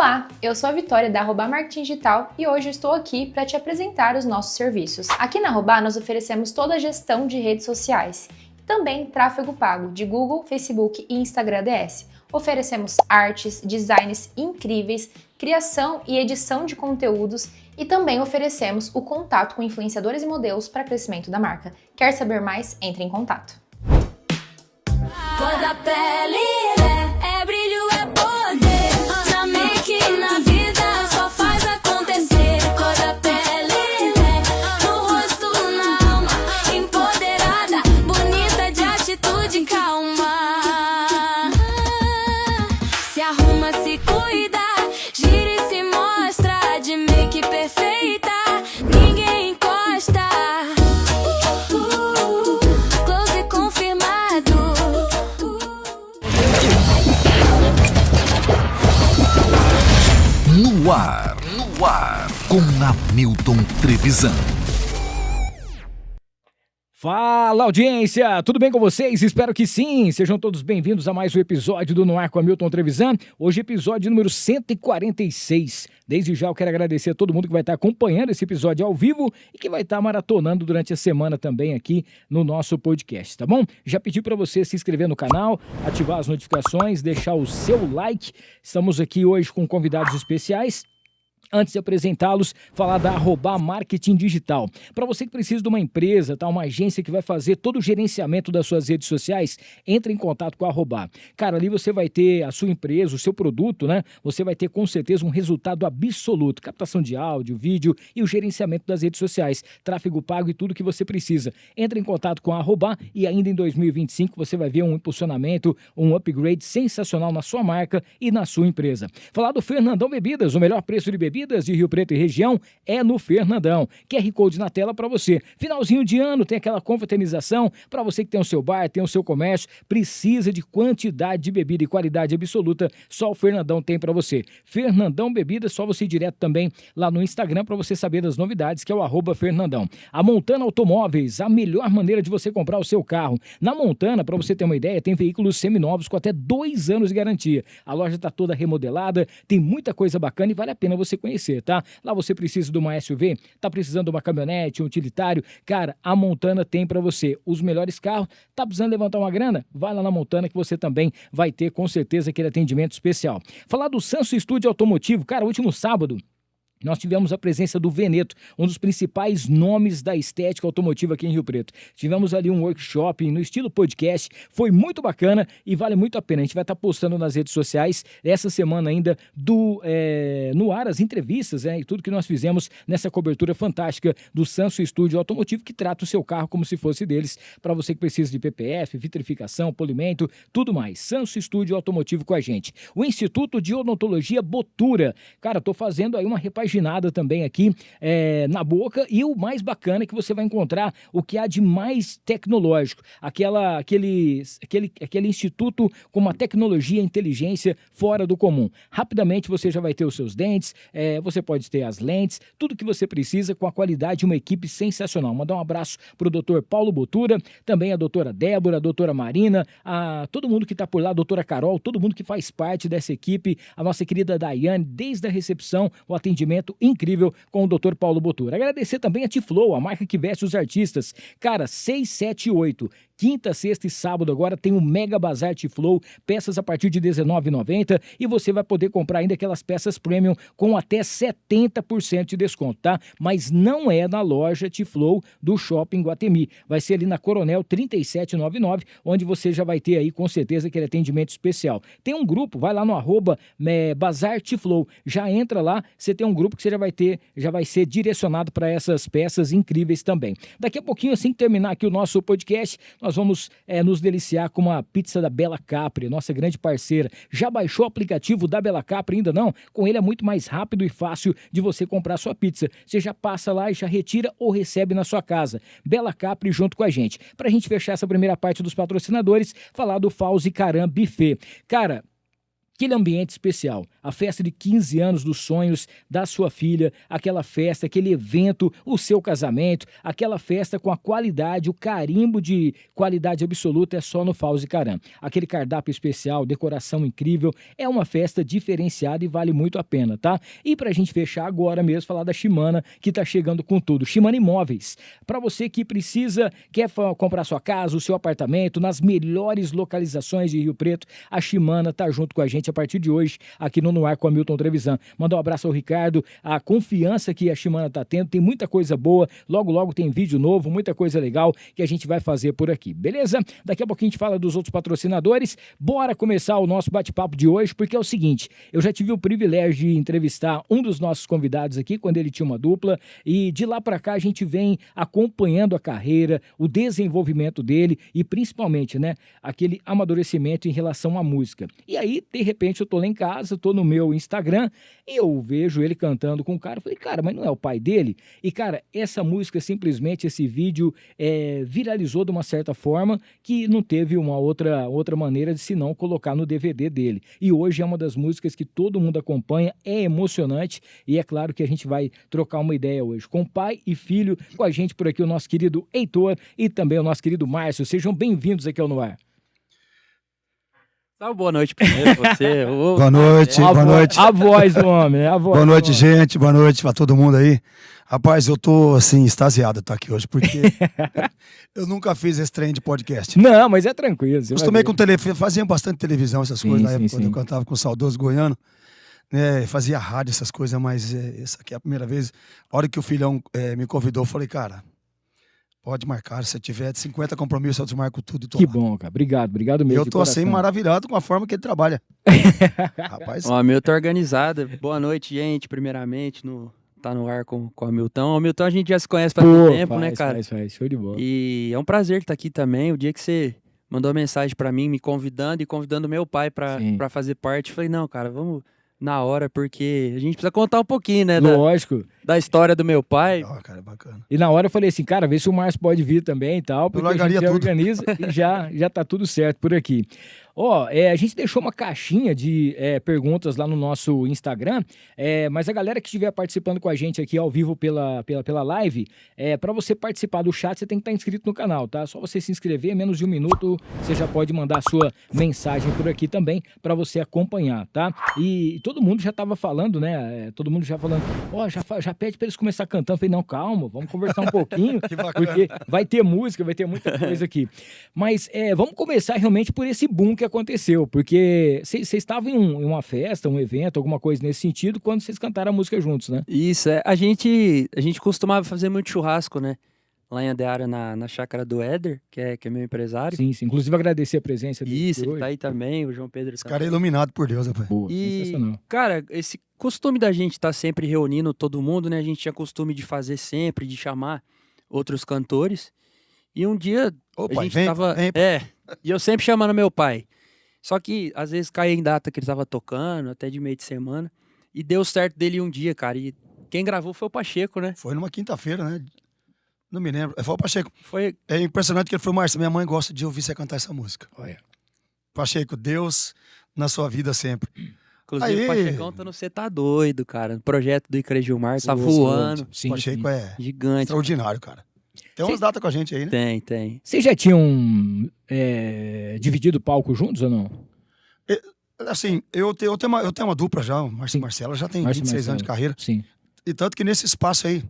Olá, eu sou a Vitória da Arroba Marketing Digital e hoje eu estou aqui para te apresentar os nossos serviços. Aqui na Arroba nós oferecemos toda a gestão de redes sociais, também tráfego pago de Google, Facebook e Instagram DS. Oferecemos artes, designs incríveis, criação e edição de conteúdos e também oferecemos o contato com influenciadores e modelos para crescimento da marca. Quer saber mais? Entre em contato. Cor da pele é brilho, é poder. Na make, na vida, só faz acontecer. Cor da pele no rosto, na alma. Empoderada, bonita, de atitude calma. Se arruma, se cuida, gira e se mostra. De make perfeita, ninguém encosta. Close confirmado. No ar, com Hamilton Trevisan. Fala, audiência! Tudo bem com vocês? Espero que sim! Sejam todos bem-vindos a mais um episódio do No Ar com Hamilton Trevisan. Hoje, episódio número 146. Desde já eu quero agradecer a todo mundo que vai estar acompanhando esse episódio ao vivo e que vai estar maratonando durante a semana também aqui no nosso podcast, tá bom? Já pedi para você se inscrever no canal, ativar as notificações, deixar o seu like. Estamos aqui hoje com convidados especiais. Antes de apresentá-los, falar da Arroba Marketing Digital. Para você que precisa de uma empresa, tá, uma agência que vai fazer todo o gerenciamento das suas redes sociais, entre em contato com a Arroba. Cara, ali você vai ter a sua empresa, o seu produto, né? Você vai ter com certeza um resultado absoluto. Captação de áudio, vídeo e o gerenciamento das redes sociais. Tráfego pago e tudo que você precisa. Entre em contato com a Arroba e ainda em 2025 você vai ver um impulsionamento, um upgrade sensacional na sua marca e na sua empresa. Falar do Fernandão Bebidas, o melhor preço de bebidas de Rio Preto e região é no Fernandão. QR Code na tela para você. Finalzinho de ano, tem aquela confraternização para você que tem o seu bar, tem o seu comércio, precisa de quantidade de bebida e qualidade absoluta, só o Fernandão tem para você. Fernandão Bebidas, só você ir direto também lá no Instagram para você saber das novidades, que é o @Fernandão. A Montana Automóveis, a melhor maneira de você comprar o seu carro. Na Montana, para você ter uma ideia, tem veículos seminovos com até 2 anos de garantia. A loja está toda remodelada, tem muita coisa bacana e vale a pena você conhecer, tá? Lá você precisa de uma SUV, tá precisando de uma caminhonete, um utilitário, cara, a Montana tem pra você os melhores carros. Tá precisando levantar uma grana? Vai lá na Montana que você também vai ter com certeza aquele atendimento especial. Falar do Sanso Estúdio Automotivo, cara, último sábado nós tivemos a presença do Veneto, um dos principais nomes da estética automotiva aqui em Rio Preto. Tivemos ali um workshop no estilo podcast, foi muito bacana e vale muito a pena. A gente vai estar postando nas redes sociais essa semana ainda no ar as entrevistas, e tudo que nós fizemos nessa cobertura fantástica do Sanso Estúdio Automotivo, que trata o seu carro como se fosse deles, para você que precisa de PPF, vitrificação, polimento, tudo mais. Sanso Estúdio Automotivo com a gente. O Instituto de Odontologia Botura. Cara, tô fazendo aí uma repaginada também aqui na boca, e o mais bacana é que você vai encontrar o que há de mais tecnológico, aquele instituto com uma tecnologia e inteligência fora do comum. Rapidamente você já vai ter os seus dentes, você pode ter as lentes, tudo que você precisa com a qualidade de uma equipe sensacional. Mandar um abraço pro Dr. Paulo Botura, também a doutora Débora, a doutora Marina, a todo mundo que está por lá, a doutora Carol, todo mundo que faz parte dessa equipe, a nossa querida Daiane, desde a recepção, o atendimento incrível com o Dr. Paulo Botura. Agradecer também a Tiflow, a marca que veste os artistas. Cara, 6, 7 e 8. Quinta, sexta e sábado agora tem o Mega Bazar Tiflow, peças a partir de R$19,90 e você vai poder comprar ainda aquelas peças premium com até 70% de desconto, tá? Mas não é na loja Tiflow do Shopping Guatemi. Vai ser ali na Coronel 3799, onde você já vai ter aí com certeza aquele atendimento especial. Tem um grupo, vai lá no Bazar Tiflow, já entra lá, você tem um grupo que você já vai ser direcionado para essas peças incríveis também. Daqui a pouquinho, assim que terminar aqui o nosso podcast, nós vamos nos deliciar com uma pizza da Bela Capri, nossa grande parceira. Já baixou o aplicativo da Bela Capri ainda não? Com ele é muito mais rápido e fácil de você comprar sua pizza. Você já passa lá e já retira ou recebe na sua casa. Bela Capri junto com a gente. Pra gente fechar essa primeira parte dos patrocinadores, falar do Fauzi Caram Buffet. Cara, aquele ambiente especial, a festa de 15 anos dos sonhos da sua filha, aquela festa, aquele evento, o seu casamento, aquela festa com a qualidade, o carimbo de qualidade absoluta é só no Fauzi Caram. Aquele cardápio especial, decoração incrível, é uma festa diferenciada e vale muito a pena, tá? E pra gente fechar agora mesmo, falar da Shimana, que tá chegando com tudo. Shimana Imóveis, para você que precisa, quer comprar sua casa, o seu apartamento, nas melhores localizações de Rio Preto, a Shimana tá junto com a gente a partir de hoje, aqui no Ar com Hamilton Trevisan. Mandar um abraço ao Ricardo, a confiança que a Shimana tá tendo, tem muita coisa boa, logo tem vídeo novo, muita coisa legal que a gente vai fazer por aqui, beleza? Daqui a pouquinho a gente fala dos outros patrocinadores. Bora começar o nosso bate-papo de hoje, porque é o seguinte, eu já tive o privilégio de entrevistar um dos nossos convidados aqui, quando ele tinha uma dupla, e de lá pra cá a gente vem acompanhando a carreira, o desenvolvimento dele e principalmente, né, aquele amadurecimento em relação à música. E aí, de repente, eu tô lá em casa, tô no meu Instagram, e eu vejo ele cantando com o cara, eu falei, cara, mas não é o pai dele? E, cara, essa música, simplesmente, esse vídeo viralizou de uma certa forma que não teve uma outra maneira de se não colocar no DVD dele. E hoje é uma das músicas que todo mundo acompanha, é emocionante, e é claro que a gente vai trocar uma ideia hoje com pai e filho, com a gente por aqui o nosso querido Heitor e também o nosso querido Márcio. Sejam bem-vindos aqui ao No Ar. Boa noite primeiro pra você. Boa noite, boa noite. A voz do homem, a voz. Boa noite, do homem. gente. Boa noite pra todo mundo aí. Rapaz, eu tô, assim, extasiado de estar aqui hoje, porque eu nunca fiz esse trem de podcast. Não, mas é tranquilo. você Costumei vai com televisão, fazia bastante televisão, essas Sim, coisas, na sim, época, quando sim. eu cantava com o saudoso Goiano. Né, fazia rádio, essas coisas, mas essa aqui é a primeira vez. A hora que o filhão me convidou, eu falei, cara, pode marcar, se tiver de 50 compromissos, eu desmarco tudo e tô Que lá. bom, cara. Obrigado E mesmo. eu de tô assim, coração. maravilhado com a forma que ele trabalha. Rapaz, O Hamilton organizada. Boa noite, gente. Primeiramente, tá no ar com o Hamilton. O Hamilton a gente já se conhece faz muito tempo, né, cara? Faz. Show de bola. E é um prazer estar aqui também. O dia que você mandou uma mensagem pra mim, me convidando e convidando meu pai pra Sim. fazer parte, eu falei, não, cara, vamos na hora, porque a gente precisa contar um pouquinho, né, da Lógico. história do meu pai. ó, cara, bacana. E na hora eu falei assim, cara, vê se o Márcio pode vir também e tal, porque a gente largaria já tudo. organiza e já tá tudo certo por aqui. Ó, a gente deixou uma caixinha de perguntas lá no nosso Instagram, mas a galera que estiver participando com a gente aqui ao vivo pela live, para você participar do chat, você tem que estar inscrito no canal, tá? Só você se inscrever, menos de 1 minuto, você já pode mandar a sua mensagem por aqui também, para você acompanhar, tá? E todo mundo já tava falando, né? Todo mundo já falando, ó, já pede para eles começar cantando. Eu falei, não, calma, vamos conversar um pouquinho, Que bacana. porque vai ter música, vai ter muita coisa aqui. Mas vamos começar realmente por esse boom que aconteceu, porque vocês estavam em uma festa, um evento, alguma coisa nesse sentido, quando vocês cantaram a música juntos, né? Isso, a gente costumava fazer muito churrasco, né? Lá em Adeara, na chácara do Éder, que é meu empresário. Sim. Inclusive agradecer a presença dele Isso, aqui ele hoje. tá aí também, o João Pedro Esse tá cara é iluminado por Deus, rapaz. Boa, E, sensacional. cara, esse costume da gente estar sempre reunindo todo mundo, né? A gente tinha costume de fazer sempre, de chamar outros cantores. E um dia Ô, a pai, gente vem, tava... vem. E eu sempre chamando meu pai. Só que, às vezes, caía em data que ele tava tocando, até de meio de semana. E deu certo dele um dia, cara. E quem gravou foi o Pacheco, né? Foi numa quinta-feira, né? Não me lembro. Foi o Pacheco. Foi... É impressionante que ele falou, Márcio, minha mãe gosta de ouvir você cantar essa música. Olha. Pacheco, Deus na sua vida sempre. Inclusive, Aí. o Pachecão tá no Cê Tá Doido, cara. No projeto do Icre Gilmar, tá Boa, voando. Sim, Pacheco sim. é Gigante. extraordinário, cara. Tem umas datas com a gente aí, né? Tem. Vocês já tinham dividido o palco juntos ou não? Assim, eu tenho uma dupla já, o Márcio Sim. e Marcela já tem Márcio e 26 anos de Marcelo. carreira. Sim. E tanto que nesse espaço aí,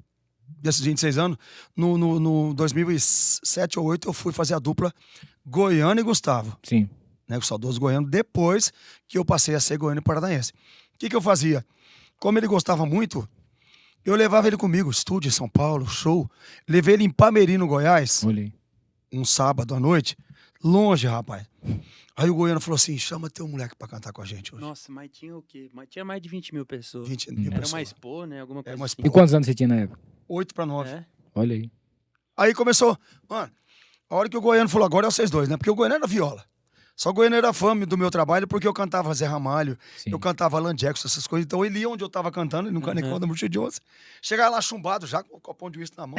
desses 26 anos, no 2007 ou 2008, eu fui fazer a dupla Goiano e Gustavo, Sim. né? O saudoso Goiano, depois que eu passei a ser Goiano e Paranaense. O que eu fazia? Como ele gostava muito, eu levava ele comigo, estúdio em São Paulo, show. Levei ele em Pamerino, Goiás, Olhei. um sábado à noite, longe, rapaz. Aí o Goiano falou assim, chama teu moleque pra cantar com a gente hoje. Nossa, mas tinha o quê? Mas tinha mais de 20 mil pessoas. 20 mil Era pessoas. uma Expo, né? Alguma coisa uma assim. E quantos anos você tinha na época? 8 para 9. É. Olha aí. Aí começou, mano, a hora que o Goiano falou, agora é vocês dois, né? Porque o Goiano era viola. Só o Goiano era fã do meu trabalho porque eu cantava Zé Ramalho, Sim. eu cantava Alan Jackson, essas coisas. Então ele ia onde eu tava cantando, ele nunca nem conta muito de 11. Chegava lá chumbado já, com o copão de uísque na mão.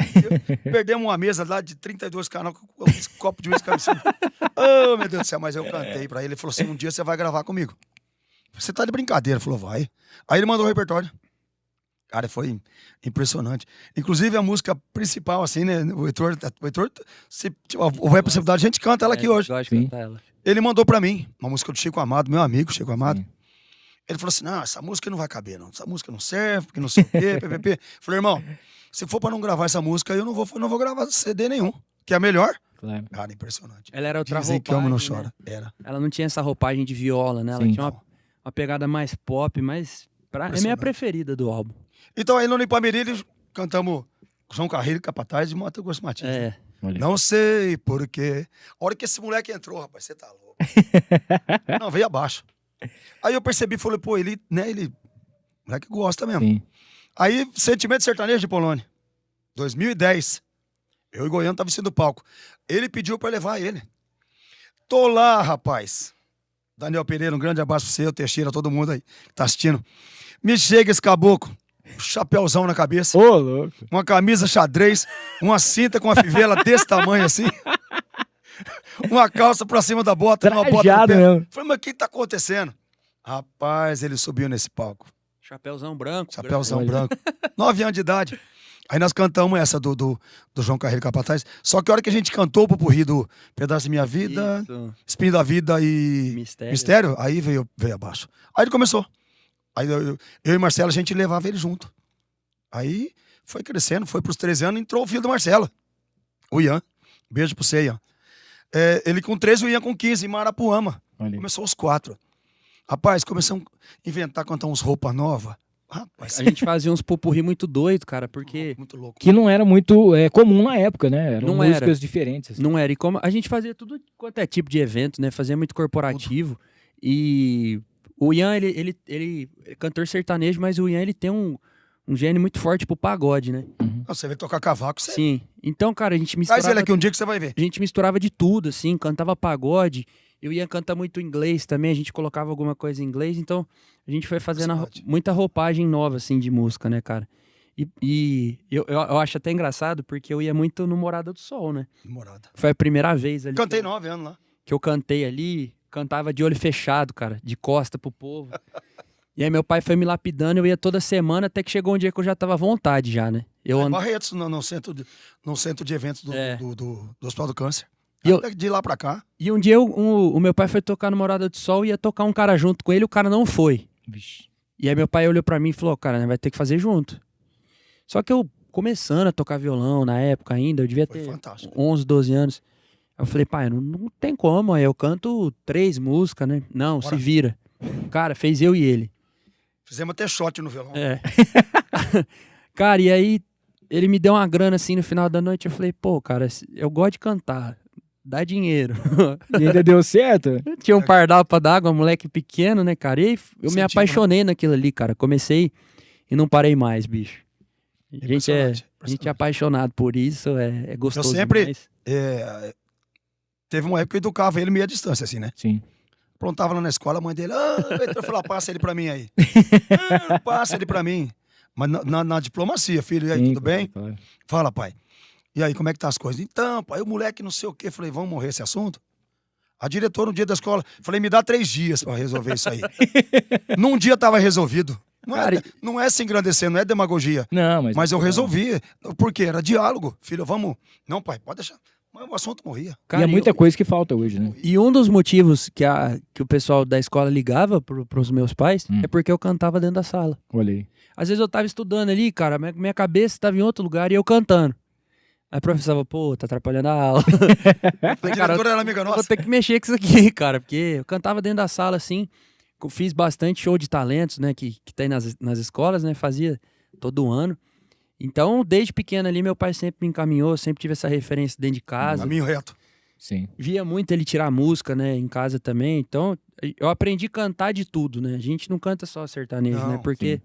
Perdemos uma mesa lá de 32 canal com o copo de uísque caiu em cima. Oh, meu Deus do céu, mas eu cantei pra ele. Ele falou assim, um dia você vai gravar comigo. Você tá de brincadeira. Ele falou, vai. Aí ele mandou o repertório. Cara, foi impressionante. Inclusive, a música principal, assim, né? O Heitor se houver a possibilidade, a gente canta ela aqui hoje. Gosto de cantar ela. Ele mandou pra mim uma música do Chico Amado, meu amigo Chico Amado. Sim. Ele falou assim, não, essa música não vai caber, não. Essa música não serve, porque não sei o quê, ppp. Falei, irmão, se for pra não gravar essa música, eu não vou gravar CD nenhum. Que é a melhor. Claro. Cara, impressionante. Ela era outra Dizem que roupagem, homem não né? chora. Era. Ela não tinha essa roupagem de viola, né? Ela Sim. tinha uma pegada mais pop, mas é minha Impressionante. preferida do álbum. Então, aí no Ipamirim, cantamos João Carreiro, Capataz e Mato Grosso Martins. É. Olha. Não sei porquê. A hora que esse moleque entrou, rapaz, você tá louco. Não, veio abaixo. Aí eu percebi, falei, pô, ele, né, moleque gosta mesmo. Sim. Aí, Sentimento Sertanejo de Polônia, 2010. Eu e Goiano tava vestindo o palco. Ele pediu pra levar ele. Tô lá, rapaz. Daniel Pereira, um grande abraço pra você, o Teixeira, todo mundo aí que tá assistindo. Me chega esse caboclo, chapéuzão na cabeça, Ô, louco. uma camisa xadrez, uma cinta com uma fivela desse tamanho assim, uma calça pra cima da bota, uma bota no Trajado pé. mesmo. Falei, mas o que tá acontecendo? Rapaz, ele subiu nesse palco. Chapéuzão branco. Chapéuzão Olha. branco. 9 anos de idade. Aí nós cantamos essa do João Carreiro Capataz. Só que a hora que a gente cantou o pupurri do Pedaço de Minha Vida, Isso. Espinho da Vida e Mistério. aí veio abaixo. Aí ele começou. Aí eu e Marcelo, a gente levava ele junto. Aí foi crescendo, foi pros 13 anos, entrou o filho do Marcelo, o Ian. Beijo pro você, Ian. Ele com 13, o Ian com 15, em Marapuama. Olha aí. Começou os 4. Rapaz, começamos a inventar, cantar uns roupas novas. Rapaz, A gente fazia uns pupurri muito doido, cara, porque muito louco. Que não era muito comum na época, né? Eram Não músicas era. diferentes. assim. não era. E como a gente fazia tudo quanto é tipo de evento, né? Fazia muito corporativo. E o Ian, ele é cantor sertanejo, mas o Ian, ele tem um gênio muito forte pro pagode, né? Você vai tocar cavaco, você... Sim. Então, cara, a gente Traz misturava... ele aqui um dia que você vai ver. A gente misturava de tudo, assim, cantava pagode. Eu ia cantar muito inglês também, a gente colocava alguma coisa em inglês, então a gente foi fazendo Impressionante. muita roupagem nova, assim, de música, né, cara? E eu acho até engraçado, porque eu ia muito no Morada do Sol, né? Morada. Foi a primeira vez ali Cantei 9 anos lá. que eu cantei ali, cantava de olho fechado, cara, de costa pro povo. E aí meu pai foi me lapidando, eu ia toda semana, até que chegou um dia que eu já tava à vontade já, né? Eu Em and- Barretos, no centro de eventos do É. Hospital do Câncer. E eu- Até de lá pra cá. E um dia o meu pai foi tocar no Morada do Sol, ia tocar um cara junto com ele, o cara não foi. Vixe. E aí meu pai olhou pra mim e falou, cara, né, vai ter que fazer junto. Só que eu começando a tocar violão na época ainda, eu devia Foi ter fantástico. 11, 12 anos. Eu falei, pai, não tem como, aí eu canto 3 músicas, né? Não, Bora. se vira. Cara, fez eu e ele. Fizemos até shot no violão. É. Cara, e aí ele me deu uma grana assim no final da noite, eu falei, pô, cara, eu gosto de cantar, dá dinheiro. E ainda deu certo? Tinha um pardal pra dar água, moleque pequeno, né, cara? E aí eu me Incentivo, né? apaixonei naquilo ali, cara. Comecei e não parei mais, bicho. A gente é Impressionante, apaixonado por isso, é gostoso sempre- demais. Teve uma época que eu educava ele meia distância, assim, né? Sim. Aprontava lá na escola, a mãe dele, eu falava, passa ele pra mim aí. Passa ele pra mim. Mas na diplomacia, filho, e aí, Sim, tudo bem? claro. Fala, pai. E aí, como é que tá as coisas? Então, pai, o moleque não sei o quê. Falei, vamos morrer esse assunto? A diretora, no dia da escola, falei, me dá 3 dias pra resolver isso aí. Num dia tava resolvido. Cara, Não é se engrandecer, não é demagogia. Não, Mas eu resolvi. Por quê? Era diálogo. Filho, vamos... Não, pai, pode deixar. Mas o assunto morria. Cara, e é muita coisa que falta hoje, né? E um dos motivos que o pessoal da escola ligava pros meus pais é porque eu cantava dentro da sala. Olha aí. Às vezes eu tava estudando ali, cara, minha cabeça tava em outro lugar e eu cantando. Aí a professora falou, pô, tá atrapalhando a aula. A diretora era amiga Eu vou nossa. ter que mexer com isso aqui, cara, porque eu cantava dentro da sala, assim, eu fiz bastante show de talentos, né, que tem nas escolas, né, fazia todo ano. Então, desde pequeno ali, meu pai sempre me encaminhou, sempre tive essa referência dentro de casa. Caminho reto. Sim. Via muito ele tirar música, né, em casa também. Então, eu aprendi a cantar de tudo, né. A gente não canta só sertanejo, Não, né, porque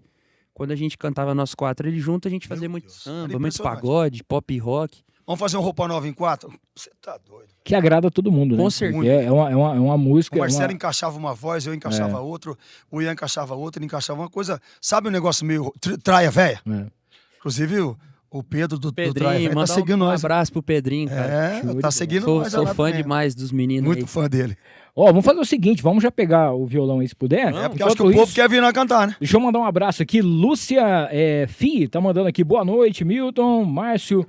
quando a gente cantava nós 4 ali junto, a gente fazia muito Deus, era samba, muito impressionante. pagode, pop rock. Vamos fazer um roupa nova em 4? Você tá doido. Que agrada a todo mundo, né? Com certeza. É uma música... O Marcelo uma... encaixava uma voz, eu encaixava outro, o Ian encaixava outra, ele encaixava uma coisa. Sabe um negócio meio traia véia? É. Inclusive, o Pedro do Traia Pedrinho, Véia tá mandar seguindo um nós. abraço pro Pedrinho, cara. É, Show de tá bola. seguindo Sou nós. lá fã também. demais dos meninos Muito aí. fã dele. Ó, vamos fazer o seguinte, vamos já pegar o violão aí se puder. Porque eu acho que o povo quer vir lá cantar, né? Deixa eu mandar um abraço aqui. Lúcia Fi tá mandando aqui. Boa noite, Milton. Márcio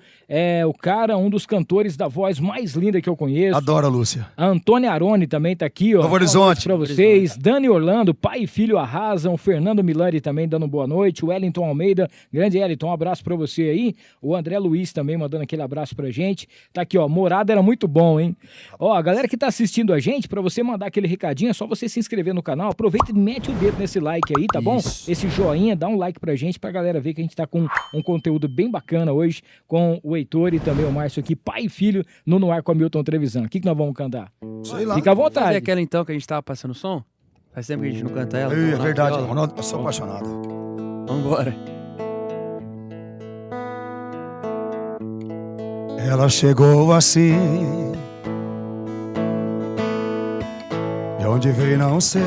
o cara, um dos cantores da voz mais linda que eu conheço. Adoro a Lúcia. A Antônia Aroni também tá aqui, ó. Novo Horizonte. Pra vocês. Dani Orlando, pai e filho arrasam. Fernando Milani também dando boa noite. Wellington Almeida, grande Wellington, um abraço pra você aí. O André Luiz também mandando aquele abraço pra gente. Tá aqui, ó. Morada era muito bom, hein? Ó, a galera que tá assistindo a gente, pra você mandar aquele recadinho, é só você se inscrever no canal. Aproveita e mete o dedo nesse like aí, tá bom? Esse joinha, dá um like pra gente, pra galera ver que a gente tá com um conteúdo bem bacana hoje, com o Heitor e também o Márcio aqui, pai e filho, no ar com a Milton Trevisan. O que nós vamos cantar? Sei lá. Fica à Fazer vontade. aquela então que a gente tava passando som? Faz tempo que a gente não canta ela. É verdade, Viola. Ronaldo, eu sou apaixonado. Vambora. Ela chegou assim, de onde veio não sei,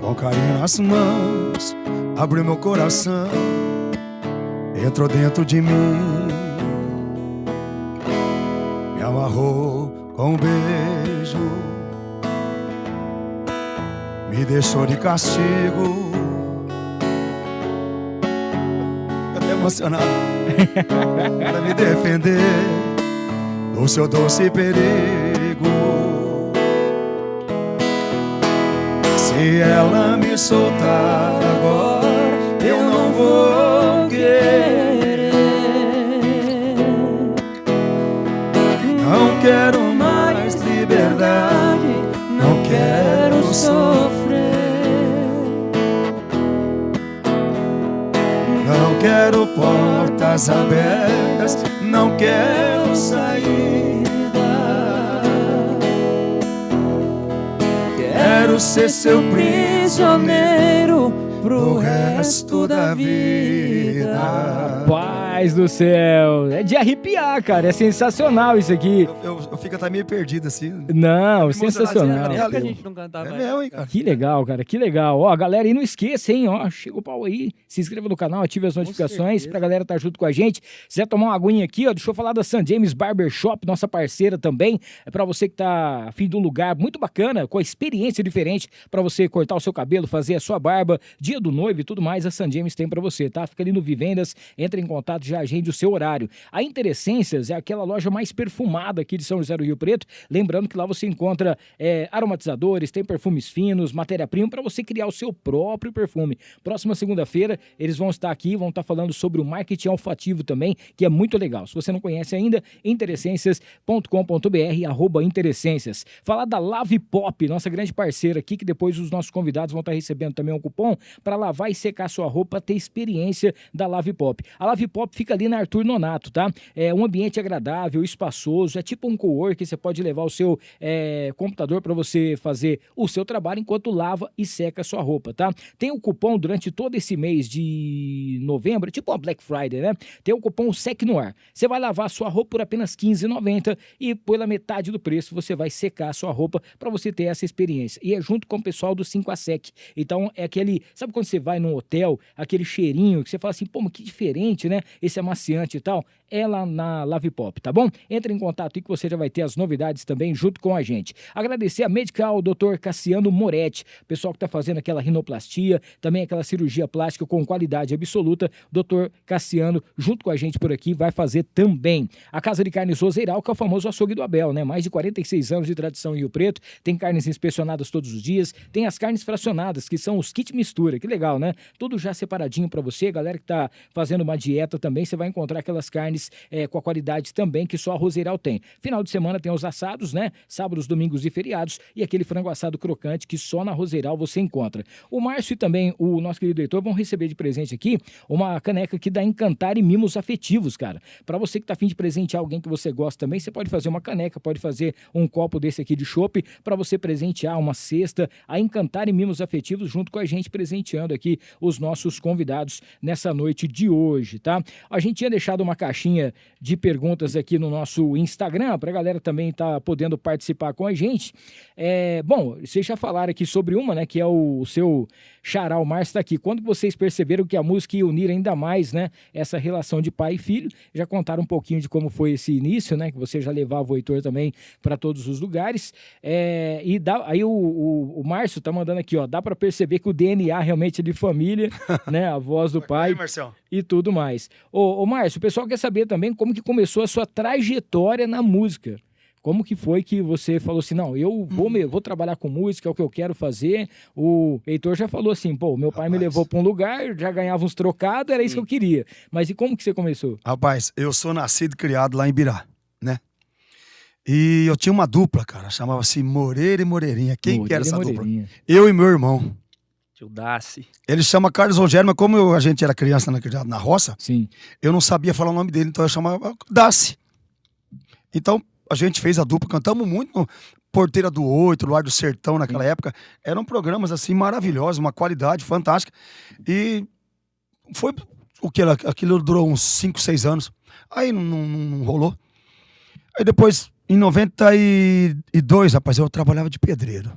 com carinho nas mãos, abriu meu coração, entrou dentro de mim, me amarrou com um beijo, me deixou de castigo. Emocionado para me defender do seu doce perigo. Se ela me soltar agora, eu não vou querer. Não quero mais liberdade, não quero sofrer. Não quero portas abertas, não quero saída. Quero ser seu prisioneiro pro resto da vida. Paz do céu. É de arrepiar, cara. É sensacional isso aqui. Eu fico até meio perdido assim. Não, Me sensacional. emocionar, Tempo que a Valeu. gente não cantava. É mesmo, hein, cara? Que legal, cara, que legal. Ó, galera aí, não esqueça, hein, ó, chega o pau aí, se inscreva no canal, ative as notificações pra galera tá junto com a gente. Se quiser tomar uma aguinha aqui, ó, deixa eu falar da St. James Barbershop, nossa parceira também, é pra você que tá a fim de um lugar muito bacana, com a experiência diferente, pra você cortar o seu cabelo, fazer a sua barba, dia do noivo e tudo mais, a St. James tem pra você, tá? Fica ali no Vivendas, entra em contato, já agende o seu horário. A Interessências é aquela loja mais perfumada aqui de São José do Rio Preto, lembrando que lá você encontra aromatizadores, tem perfumes finos, matéria-prima para você criar o seu próprio perfume. Próxima segunda-feira eles vão estar aqui, vão estar falando sobre o marketing olfativo também, que é muito legal. Se você não conhece ainda, interessências.com.br, @interessências. Falar da Lave Pop, nossa grande parceira aqui, que depois os nossos convidados vão estar recebendo também um cupom para lavar e secar sua roupa, ter experiência da Lave Pop. A Lave Pop fica ali na Arthur Nonato, tá? É um ambiente agradável, espaçoso, é tipo um coworking, você pode levar o seu computador para você fazer o seu trabalho enquanto lava e seca a sua roupa, tá? Tem o cupom durante todo esse mês de novembro, tipo uma Black Friday, né? Tem o cupom SEC no ar. Você vai lavar a sua roupa por apenas R$15,90 e pela metade do preço você vai secar a sua roupa para você ter essa experiência. E é junto com o pessoal do 5 a Sec. Então é aquele, sabe quando você vai num hotel, aquele cheirinho que você fala assim, pô, mas que diferente, né? Esse amaciante e tal. É lá na Lave Pop, tá bom? Entre em contato aí que você já vai ter as novidades também junto com a gente. Agradecer a Medical Dr. Cassiano Moretti, pessoal que tá fazendo aquela rinoplastia, também aquela cirurgia plástica com qualidade absoluta. Dr. Cassiano, junto com a gente por aqui, vai fazer também. A Casa de Carnes Roseiral, que é o famoso açougue do Abel, né? Mais de 46 anos de tradição em Rio Preto, tem carnes inspecionadas todos os dias, tem as carnes fracionadas, que são os kit mistura, que legal, né? Tudo já separadinho para você, galera que tá fazendo uma dieta também, você vai encontrar aquelas carnes com a qualidade também que só a Roseiral tem. Final de semana tem os assados, né? Sábados, domingos e feriados, e aquele frango assado crocante que só na Roseiral você encontra. O Márcio e também o nosso querido Heitor vão receber de presente aqui uma caneca aqui da Encantar e Mimos Afetivos, cara. Para você que tá afim de presentear alguém que você gosta também, você pode fazer uma caneca, pode fazer um copo desse aqui de chopp para você presentear, uma cesta. A Encantar e Mimos Afetivos junto com a gente presenteando aqui os nossos convidados nessa noite de hoje, tá? A gente tinha deixado uma caixinha caixinha de perguntas aqui no nosso Instagram, para a galera também estar podendo participar com a gente. Bom, vocês já falaram aqui sobre uma, né, que é o seu xará, o Márcio está aqui. Quando vocês perceberam que a música ia unir ainda mais, né, essa relação de pai e filho, já contaram um pouquinho de como foi esse início, né, que você já levava o Heitor também para todos os lugares. Aí o Márcio tá mandando aqui, ó, dá para perceber que o DNA realmente é de família, né, a voz do pai Aí, Marcelo. e tudo mais. Ô Márcio, o pessoal quer saber também como que começou a sua trajetória na música. Como que foi que você falou assim, não, eu vou trabalhar com música, é o que eu quero fazer. O Heitor já falou assim, pô, meu pai me levou para um lugar, já ganhava uns trocados, era isso que eu queria. Mas e como que você começou? Rapaz, eu sou nascido e criado lá em Birá, né? E eu tinha uma dupla, cara, chamava-se Moreira e Moreirinha. Quem que era essa dupla? Eu e meu irmão. Tio Daci. Ele chama Carlos Rogério, mas como a gente era criança criado na roça, Sim. eu não sabia falar o nome dele, então eu chamava Daci. Então, a gente fez a dupla, cantamos muito no Porteira do Oito, Luar do Sertão naquela época. Eram programas assim maravilhosos, uma qualidade fantástica. E foi o que? Aquilo durou uns 5, 6 anos. Aí não rolou. Aí depois, em 92, rapaz, eu trabalhava de pedreiro.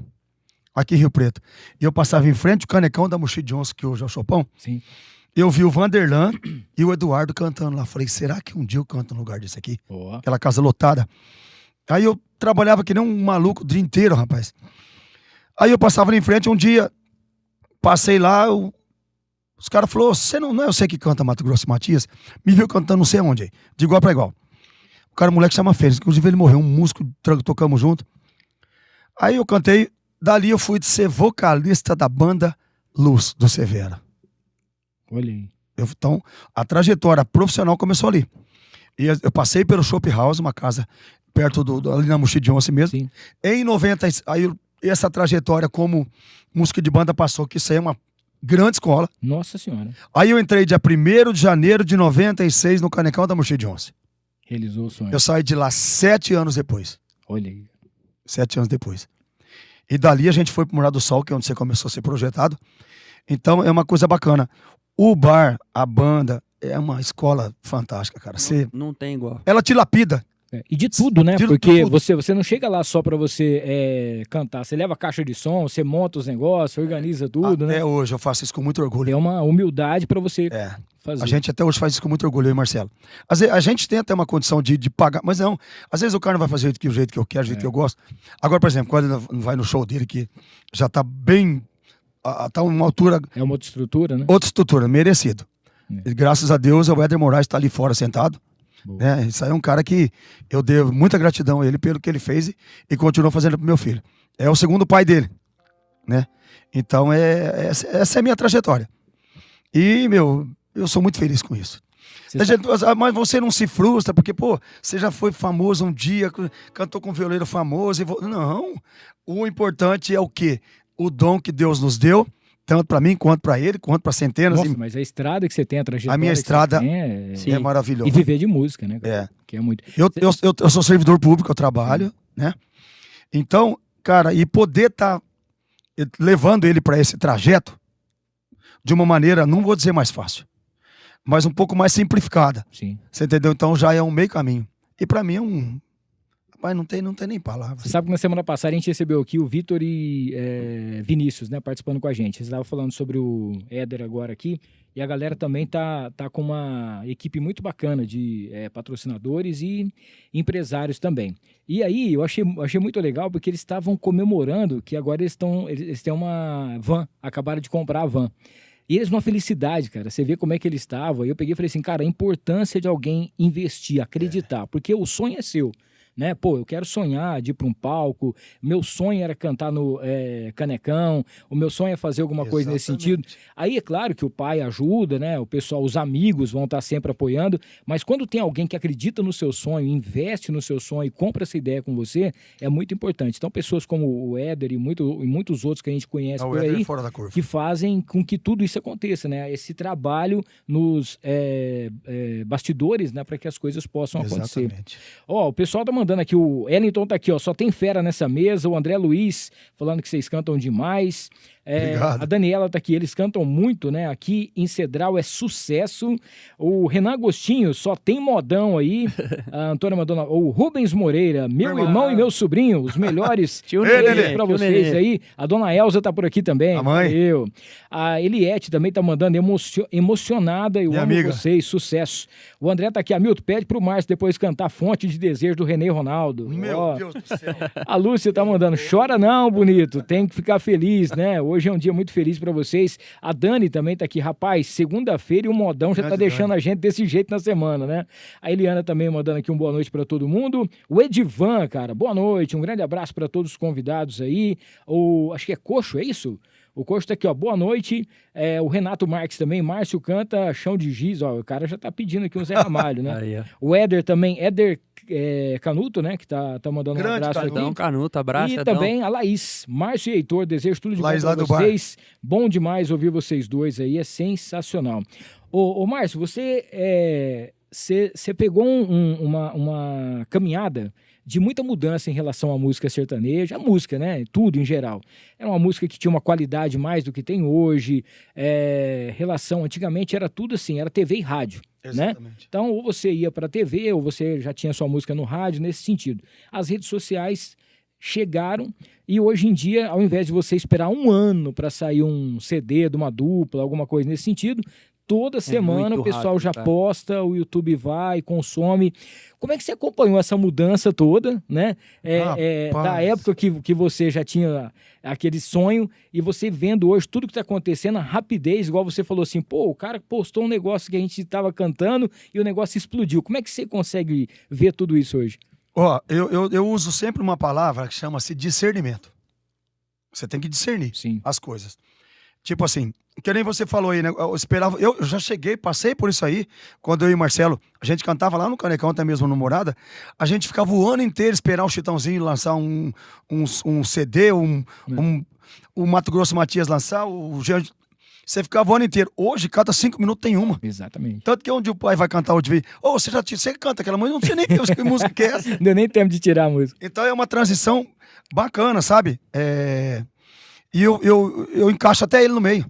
Aqui em Rio Preto. E eu passava em frente ao Canecão da Mochi Johnson, que hoje é o Chopão. Sim. Eu vi o Vanderlan e o Eduardo cantando lá. Falei, será que um dia eu canto no lugar desse aqui? Boa. Aquela casa lotada. Aí eu trabalhava que nem um maluco o dia inteiro, rapaz. Aí eu passava ali em frente, um dia, passei lá, os caras falaram, você não é você que canta Mato Grosso e Matias? Me viu cantando não sei onde aí, de igual pra igual. O cara, o moleque chama Fênix, inclusive ele morreu, um músico, tocamos junto. Aí eu cantei, dali eu fui de ser vocalista da banda Luz, do Severo. Olha aí. Então, a trajetória profissional começou ali. E eu passei pelo Shop House, uma casa perto ali na Mochi Johnson mesmo. Sim. Em 90, aí essa trajetória como música de banda passou, que isso aí é uma grande escola. Nossa Senhora. Aí eu entrei dia 1º de janeiro de 96 no Canecão da Mochi Johnson. Realizou o sonho. Eu saí de lá 7 anos depois. Olha aí. 7 anos depois. E dali a gente foi pro Morado do Sol, que é onde você começou a ser projetado. Então é uma coisa bacana. O bar, a banda, é uma escola fantástica, cara. Não tem igual. Ela te lapida. E de tudo, né? De Porque tudo. você não chega lá só pra você cantar. Você leva a caixa de som, você monta os negócios, organiza tudo, Até né? hoje eu faço isso com muito orgulho. É uma humildade pra você fazer. A gente até hoje faz isso com muito orgulho, eu e Marcelo. Às vezes, a gente tem até uma condição de pagar, mas não. Às vezes o cara não vai fazer do jeito que eu quero, do jeito que eu gosto. Agora, por exemplo, quando ele vai no show dele, que já tá bem... tá uma altura... É uma outra estrutura, né? Outra estrutura, merecido. E, graças a Deus, o Éder Moraes tá ali fora sentado. Né? Isso aí é um cara que eu devo muita gratidão a ele pelo que ele fez e continuou fazendo pro meu filho. É o segundo pai dele, né? Então, essa é a minha trajetória. E, eu sou muito feliz com isso. Mas você não se frustra, porque, pô, você já foi famoso um dia, cantou com um violeiro famoso. Não. O importante é o quê? O dom que Deus nos deu, tanto para mim, quanto para ele, quanto para centenas. Nossa, mas a estrada que você tem, a trajetória a minha estrada é maravilhosa. E viver de música, né? É. Que é muito... Eu sou servidor público, eu trabalho, né? Então, cara, e poder estar levando ele para esse trajeto de uma maneira, não vou dizer mais fácil, mas um pouco mais simplificada. Sim. Você entendeu? Então já é um meio caminho. E para mim é um... Rapaz, não tem nem palavras. Você sabe que na semana passada a gente recebeu aqui o Vitor e Vinícius, né, participando com a gente. Você estava falando sobre o Éder agora aqui, e a galera também tá com uma equipe muito bacana de patrocinadores e empresários também. E aí eu achei muito legal, porque eles estavam comemorando que agora eles têm uma van, acabaram de comprar a van. E eles numa felicidade, cara. Você vê como é que eles estavam. Eu peguei e falei assim, cara, a importância de alguém investir, acreditar, porque o sonho é seu. Né? Pô, eu quero sonhar de ir para um palco, meu sonho era cantar no Canecão, o meu sonho é fazer alguma coisa nesse sentido. Aí é claro que o pai ajuda, né? O pessoal, os amigos vão estar sempre apoiando, mas quando tem alguém que acredita no seu sonho, investe no seu sonho e compra essa ideia com você, é muito importante. Então pessoas como o Éder e muitos outros que a gente conhece por aí, fora da curva, que fazem com que tudo isso aconteça, né? Esse trabalho nos bastidores, né? Para que as coisas possam acontecer. Exatamente. Ó, o pessoal tá mandando aqui, o Ellington tá aqui, ó, só tem fera nessa mesa, o André Luiz falando que vocês cantam demais, Obrigado. A Daniela tá aqui, eles cantam muito, né? Aqui em Cedral é sucesso. O Renan Agostinho, só tem modão aí. A Antônia Madonna, o Rubens Moreira, meu irmão e meu sobrinho, os melhores Tio beijos Nenê, pra tio vocês Nenê. aí. A dona Elza tá por aqui também. A mãe. Valeu. A Eliette também tá mandando emocionada. Eu Minha amo amiga. vocês, sucesso. O André tá aqui, Hamilton, pede pro Márcio depois cantar Fonte de Desejo do René Ronaldo. Meu Ó. Deus do céu. A Lúcia tá mandando, chora não, bonito, tem que ficar feliz, né? Hoje é um dia muito feliz pra vocês. A Dani também tá aqui, rapaz, segunda-feira e o modão já tá Grande deixando Dani. a gente desse jeito na semana, né? A Eliana também mandando aqui um boa noite pra todo mundo. O Edivan, cara, boa noite, um grande abraço pra todos os convidados aí. Acho que é Coxo, é isso? O Coxo tá aqui, ó, boa noite. O Renato Marques também, Márcio canta Chão de Giz, ó, o cara já tá pedindo aqui um Zé Ramalho, né? Aí, ó. O Éder também, Éder Canuto, né, que tá mandando um Grande abraço aqui. Edão Canuto, abraço, E Edão. também a Laís, Márcio e Heitor, desejo tudo de Laís bom lá pra do bar. vocês. Bom demais ouvir vocês dois aí, é sensacional. Ô Márcio, você pegou uma caminhada de muita mudança em relação à música sertaneja, a música, né? Tudo em geral. Era uma música que tinha uma qualidade mais do que tem hoje. Antigamente era tudo assim, era TV e rádio, né? Exatamente. Então, ou você ia para a TV, ou você já tinha sua música no rádio, nesse sentido. As redes sociais chegaram e hoje em dia, ao invés de você esperar um ano para sair um CD de uma dupla, alguma coisa nesse sentido, toda semana muito o pessoal rápido, já cara. posta, o YouTube vai, consome. Como é que você acompanhou essa mudança toda, né? Da Rapaz. época que você já tinha aquele sonho e você vendo hoje tudo que está acontecendo, a rapidez, igual você falou assim, pô, o cara postou um negócio que a gente estava cantando e o negócio explodiu. Como é que você consegue ver tudo isso hoje? Ó, eu uso sempre uma palavra que chama-se discernimento. Você tem que discernir Sim. as coisas. Tipo assim, que nem você falou aí, né? Eu já cheguei, passei por isso aí, quando eu e o Marcelo, a gente cantava lá no Canecão, até mesmo no Morada, a gente ficava o ano inteiro esperar o Chitãozinho lançar um CD, o Mato Grosso Matias lançar, o Jean. Você ficava o ano inteiro. Hoje, cada 5 minutos tem uma. Exatamente. Tanto que onde o pai vai cantar o de você canta aquela música, não sei nem que música que é essa. Não deu nem tempo de tirar a música. Então é uma transição bacana, sabe? E eu encaixo até ele no meio.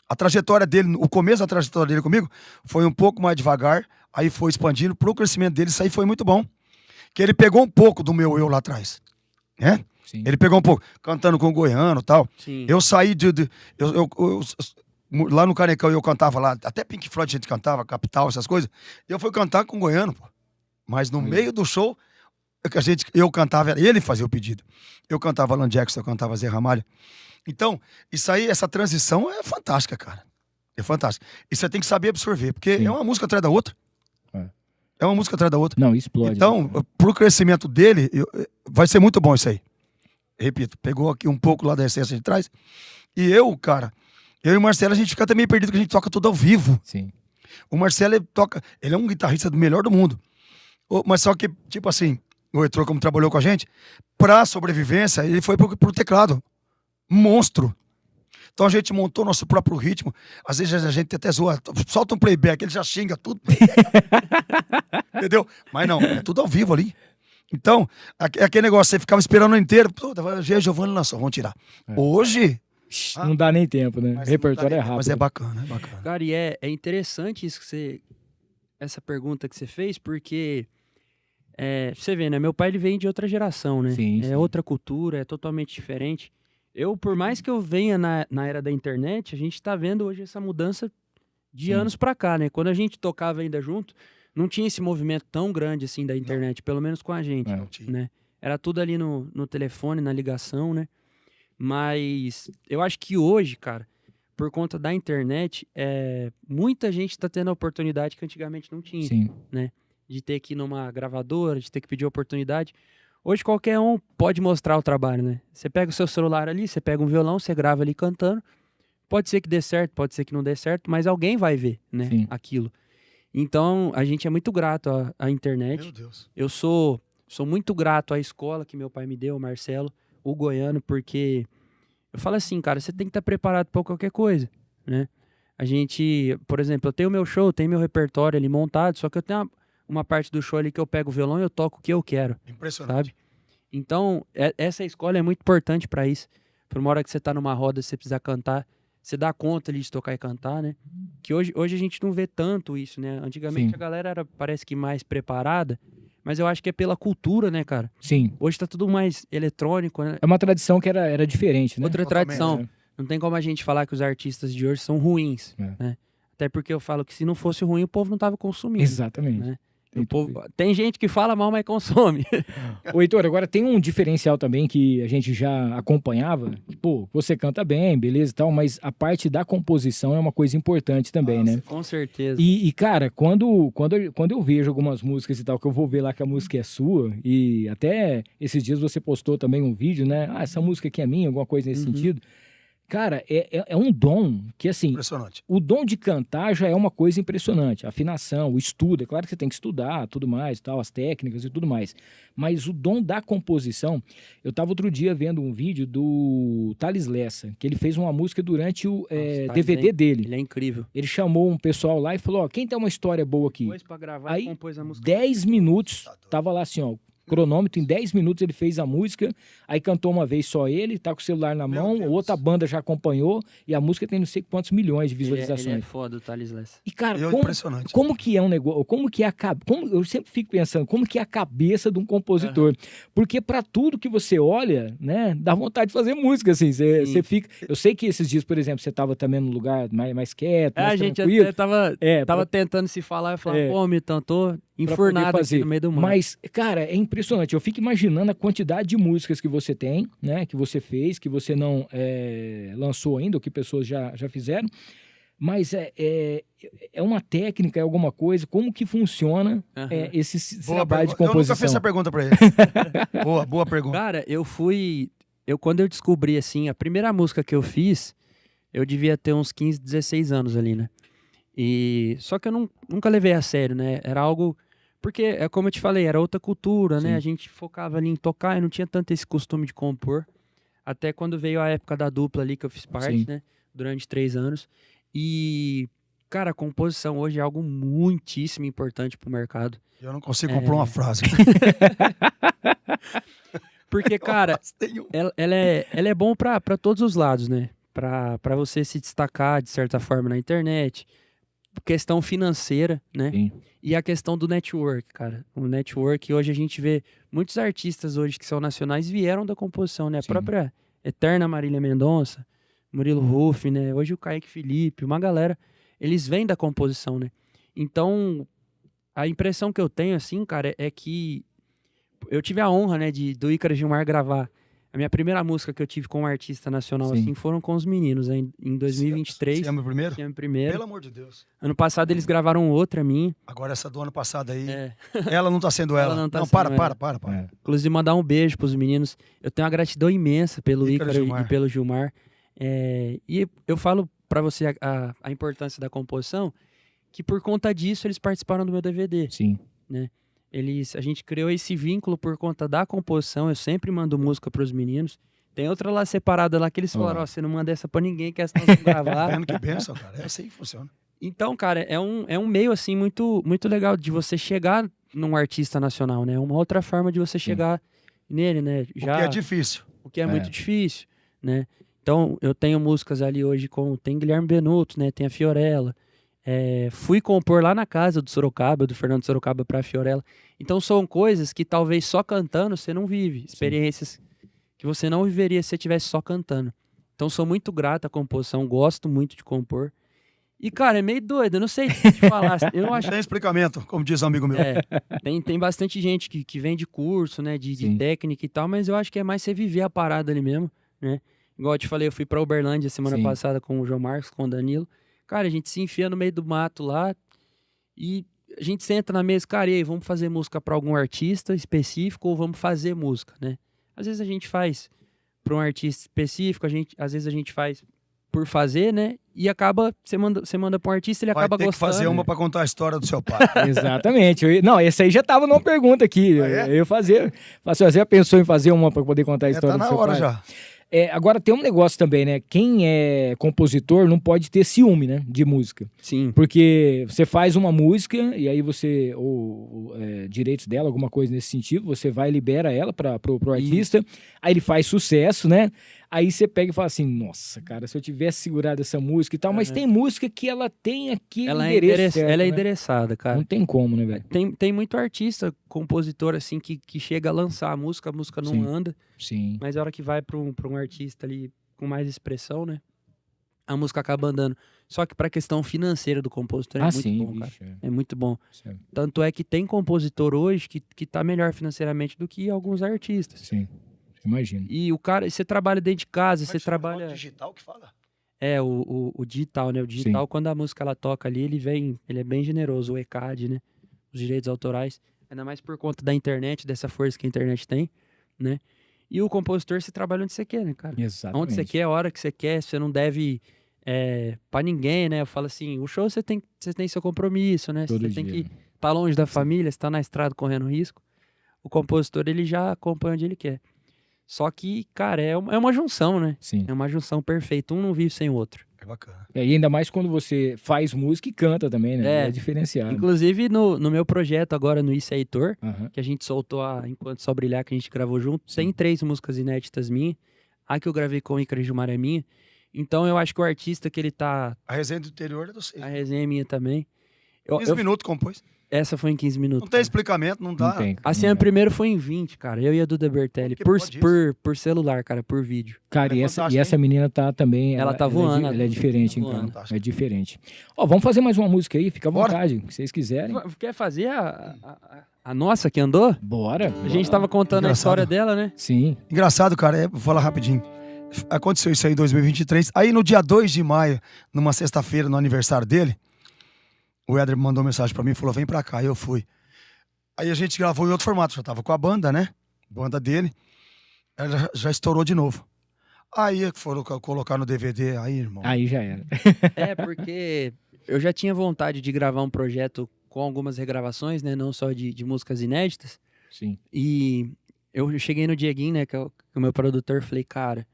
A trajetória dele, o começo da trajetória dele comigo foi um pouco mais devagar, aí foi expandindo pro crescimento dele, isso aí foi muito bom. Que ele pegou um pouco do meu eu lá atrás, né? Sim. Ele pegou um pouco, cantando com o goiano e tal. Sim. Eu saí lá no Canecão eu cantava lá, até Pink Floyd a gente cantava, Capital, essas coisas. Eu fui cantar com o goiano, pô. Mas no meio do show, eu cantava, ele fazia o pedido. Eu cantava Alan Jackson, eu cantava Zé Ramalho. Então, isso aí, essa transição é fantástica, cara. É fantástica. E você tem que saber absorver, porque Sim. é uma música atrás da outra. É uma música atrás da outra. Não, explode. Então, pro crescimento dele, vai ser muito bom isso aí. Repito, pegou aqui um pouco lá da essência de trás. E eu e o Marcelo, a gente fica até meio perdido, que a gente toca tudo ao vivo. Sim. O Marcelo, ele é um guitarrista do melhor do mundo. Mas só que, tipo assim, o Heitor, como trabalhou com a gente, pra sobrevivência, ele foi pro teclado. Monstro. Então a gente montou nosso próprio ritmo. Às vezes a gente até zoa, solta um playback, ele já xinga tudo. Entendeu? Mas não, é tudo ao vivo ali. Então, é aquele negócio, você ficava esperando o ano inteiro. Giovanni lançou, vamos tirar. Hoje. Não dá nem tempo, né? O Mas repertório não é dá nem- rápido. Mas é bacana, é bacana. Cara, e é interessante isso que você. Essa pergunta que você fez, porque. Você vê, né? Meu pai ele vem de outra geração, né? Sim, é sim. outra cultura, é totalmente diferente. Eu, por mais que eu venha na era da internet, a gente tá vendo hoje essa mudança de Sim. anos pra cá, né? Quando a gente tocava ainda junto, não tinha esse movimento tão grande assim da internet, pelo menos com a gente, É. Não tinha. né? Era tudo ali no telefone, na ligação, né? Mas eu acho que hoje, cara, por conta da internet, muita gente tá tendo a oportunidade que antigamente não tinha Sim. de ter que ir numa gravadora, de ter que pedir oportunidade. Hoje qualquer um pode mostrar o trabalho, né? Você pega o seu celular ali, você pega um violão, você grava ali cantando. Pode ser que dê certo, pode ser que não dê certo, mas alguém vai ver, né? Sim. Aquilo. Então, a gente é muito grato à internet. Meu Deus. Eu sou muito grato à escola que meu pai me deu, o Marcelo, o Goiano, porque eu falo assim, cara, você tem que estar preparado para qualquer coisa, né? A gente, por exemplo, eu tenho meu show, eu tenho meu repertório ali montado, só que eu tenho uma parte do show ali que eu pego o violão e eu toco o que eu quero, Impressionante. sabe? Então, essa escola é muito importante para isso, Por uma hora que você tá numa roda, você precisa cantar, você dá conta ali de tocar e cantar, né? Que hoje a gente não vê tanto isso, né? Antigamente Sim. a galera era, parece que mais preparada, mas eu acho que é pela cultura, né, cara? Sim. Hoje tá tudo mais eletrônico, né? É uma tradição que era diferente, né? Outra Totalmente, tradição. né? Não tem como a gente falar que os artistas de hoje são ruins, É. né? Até porque eu falo que se não fosse ruim, o povo não tava consumindo. Exatamente. Né? Tem O tudo povo... Tem gente que fala mal, mas consome. Ô, Heitor, agora tem um diferencial também que a gente já acompanhava. Que, pô, você canta bem, beleza e tal, mas a parte da composição é uma coisa importante também, né? Com certeza. E, cara, quando eu vejo algumas músicas e tal, que eu vou ver lá que a música é sua, e até esses dias você postou também um vídeo, né? Ah, essa música aqui é minha, alguma coisa nesse sentido. Cara, é um dom que, assim, Impressionante. o dom de cantar já é uma coisa impressionante. A afinação, o estudo, é claro que você tem que estudar, tudo mais, tal, as técnicas e tudo mais. Mas o dom da composição, eu estava outro dia vendo um vídeo do Thales Lessa, que ele fez uma música durante o Thales DVD dele. Ele é incrível. Ele chamou um pessoal lá e falou, ó, quem tem uma história boa aqui? Depois pra gravar, Aí, compôs a música. 10 minutos, tava lá assim, ó, cronômetro, em 10 minutos ele fez a música, aí cantou uma vez só ele, tá com o celular na Meu mão, Deus. outra banda já acompanhou, e a música tem não sei quantos milhões de Ele visualizações. é foda, o Thales Lessa. E, cara, É impressionante. como que é um negócio, como que é eu sempre fico pensando, como que é a cabeça de um compositor? Porque pra tudo que você olha, né, dá vontade de fazer música, assim, você fica... Eu sei que esses dias, por exemplo, você tava também num lugar mais quieto, mais A gente tranquilo. até tava pra- tentando se falar e falar, É. pô, Mitão, tô pra enfurnado poder aqui no meio do mar. Mas, cara, é impressionante. Eu fico imaginando a quantidade de músicas que você tem, né? Que você fez, que você não lançou ainda, ou que pessoas já fizeram. Mas é uma técnica, é alguma coisa. Como que funciona Aham. esse Boa trabalho de pergunta. Eu nunca composição? fiz essa pergunta pra ele. boa pergunta. Cara, quando eu descobri, assim, a primeira música que eu fiz, eu devia ter uns 15, 16 anos ali, né? Só que eu nunca levei a sério, né? Era algo... Porque, é como eu te falei, era outra cultura, Sim. né? A gente focava ali em tocar e não tinha tanto esse costume de compor. Até quando veio a época da dupla ali, que eu fiz parte, Sim. né? Durante 3 anos. E, cara, a composição hoje é algo muitíssimo importante pro mercado. Eu não consigo comprar uma frase. Porque, cara, Tenho- ela é bom pra todos os lados, né? Pra você se destacar, de certa forma, na internet. Questão financeira, né? Sim. E a questão do network, cara. O network, hoje a gente vê muitos artistas hoje que são nacionais vieram da composição, né? A Sim. própria eterna Marília Mendonça, Murilo Huff, né? Hoje o Kaique Felipe, uma galera, eles vêm da composição, né? Então, a impressão que eu tenho, assim, cara, é que eu tive a honra, né, do Ícaro Gilmar gravar. A minha primeira música que eu tive com um artista nacional, Sim. assim, foram com os meninos, né? Em 2023. Você ama primeiro? Que é a minha primeira. Pelo amor de Deus. Ano passado eles gravaram outra minha. Agora essa do ano passado aí, É. ela não tá sendo ela. Ela não tá sendo para. É. Inclusive, mandar um beijo pros meninos. Eu tenho uma gratidão imensa pelo Ícaro Ícaro Gilmar. e pelo Gilmar. E eu falo pra você a importância da composição, que por conta disso eles participaram do meu DVD. Sim. A gente criou esse vínculo por conta da composição. Eu sempre mando música pros meninos. Tem outra lá separada lá que eles falaram, ó, você não manda essa pra ninguém, que essa nós vamos gravar. Vendo que benção, cara. É assim que funciona. Então, cara, é um meio, assim, muito, muito legal de você chegar num artista nacional, né? Uma outra forma de você chegar nele, né? O que é difícil. O que é muito difícil, né? Então, eu tenho músicas ali hoje tem Guilherme Benuto, né? Tem a Fiorella. Fui compor lá na casa do Sorocaba, do Fernando Sorocaba pra Fiorella. Então, são coisas que talvez só cantando você não vive. Experiências que você não viveria se você estivesse só cantando. Então, sou muito grato à composição, gosto muito de compor. E, cara, é meio doido, eu não sei te falar. Eu não acho Tem explicamento, como diz um amigo meu. tem bastante gente que vem de curso, né, de Sim. técnica e tal, mas eu acho que é mais você viver a parada ali mesmo, né? Igual eu te falei, eu fui pra Uberlândia semana Sim. passada com o João Marcos, com o Danilo. Cara, a gente se enfia no meio do mato lá e a gente senta na mesa, cara, e aí, vamos fazer música pra algum artista específico ou vamos fazer música, né? Às vezes a gente faz pra um artista específico, às vezes a gente faz por fazer, né? E acaba, você manda pra um artista, ele Vai acaba ter que gostando. fazer uma pra contar a história do seu pai. Exatamente. Não, esse aí já tava numa pergunta aqui. Ah, é? Eu ia fazer. Você já pensou em fazer uma para poder contar a história Tá do na seu hora pai? já. Agora tem um negócio também, né? Quem é compositor não pode ter ciúme, né? De música. Sim. Porque você faz uma música e aí você, direitos dela, alguma coisa nesse sentido, você vai e libera ela pro artista, aí ele faz sucesso, né? Aí você pega e fala assim, nossa, cara, se eu tivesse segurado essa música e tal, mas tem música que ela tem aquele endereço certo, ela é né? endereçada, cara. Não tem como, né, velho? Tem muito artista, compositor, assim, que chega a lançar a música não Sim. anda, Sim. mas a hora que vai pra um artista ali com mais expressão, né? A música acaba andando. Só que pra questão financeira do compositor é muito sim, bom, cara. bicho, É muito bom. Certo. Tanto é que tem compositor hoje que tá melhor financeiramente do que alguns artistas. Sim, imagino. E o cara, você trabalha dentro de casa, você trabalha... digital que fala? É, o digital, né? O digital, quando a música ela toca ali, ele é bem generoso, o ECAD, né? Os direitos autorais. Ainda mais por conta da internet, dessa força que a internet tem, né? E o compositor, você trabalha onde você quer, né, cara? Exatamente. Onde você quer, a hora que você quer, você não deve pra ninguém, né? Eu falo assim, o show você tem seu compromisso, né? Todo Você dia, tem que né? estar longe da família, você tá na estrada correndo risco. O compositor, ele já acompanha onde ele quer. Só que, cara, é uma junção, né? Sim. É uma junção perfeita. Um não vive sem o outro. É bacana. E ainda mais quando você faz música e canta também, né? É. É diferenciado. Inclusive, no meu projeto agora, no Isso é Heitor, Aham. que a gente soltou Enquanto Sol Brilhar, que a gente gravou junto, tem 3 músicas inéditas minhas. A que eu gravei com o Ícaro Gilmar é minha. Então, eu acho que o artista que ele tá... A resenha do interior é do A resenha é minha também. 15 minutos compôs. Essa foi em 15 minutos. Não tem explicamento, não dá. Não tem. A cena primeiro foi em 20, cara. Eu e a Duda Bertelli. Que Por, pode por celular, cara, por vídeo. Cara, É e fantástico, essa menina tá também... Ela tá voando, Ela é diferente, tá então. voando. Fantástico. É diferente. Ó, vamos fazer mais uma música aí? Fica à Bora. vontade, o que vocês quiserem. Quer fazer a nossa que andou? Bora. A gente tava contando a Engraçado. história dela, né? Sim. Engraçado, cara, vou falar rapidinho. Aconteceu isso aí em 2023. Aí no dia 2 de maio, numa sexta-feira, no aniversário dele, o Éder mandou mensagem pra mim e falou: vem pra cá. Aí eu fui. Aí a gente gravou em outro formato, já tava com a banda, né? Banda dele. Ela já estourou de novo. Aí foram colocar no DVD, aí, irmão. Aí já era. É, porque eu já tinha vontade de gravar um projeto com algumas regravações, né? Não só de músicas inéditas. Sim. E eu cheguei no Dieguinho, né? Que é o meu produtor, falei, cara,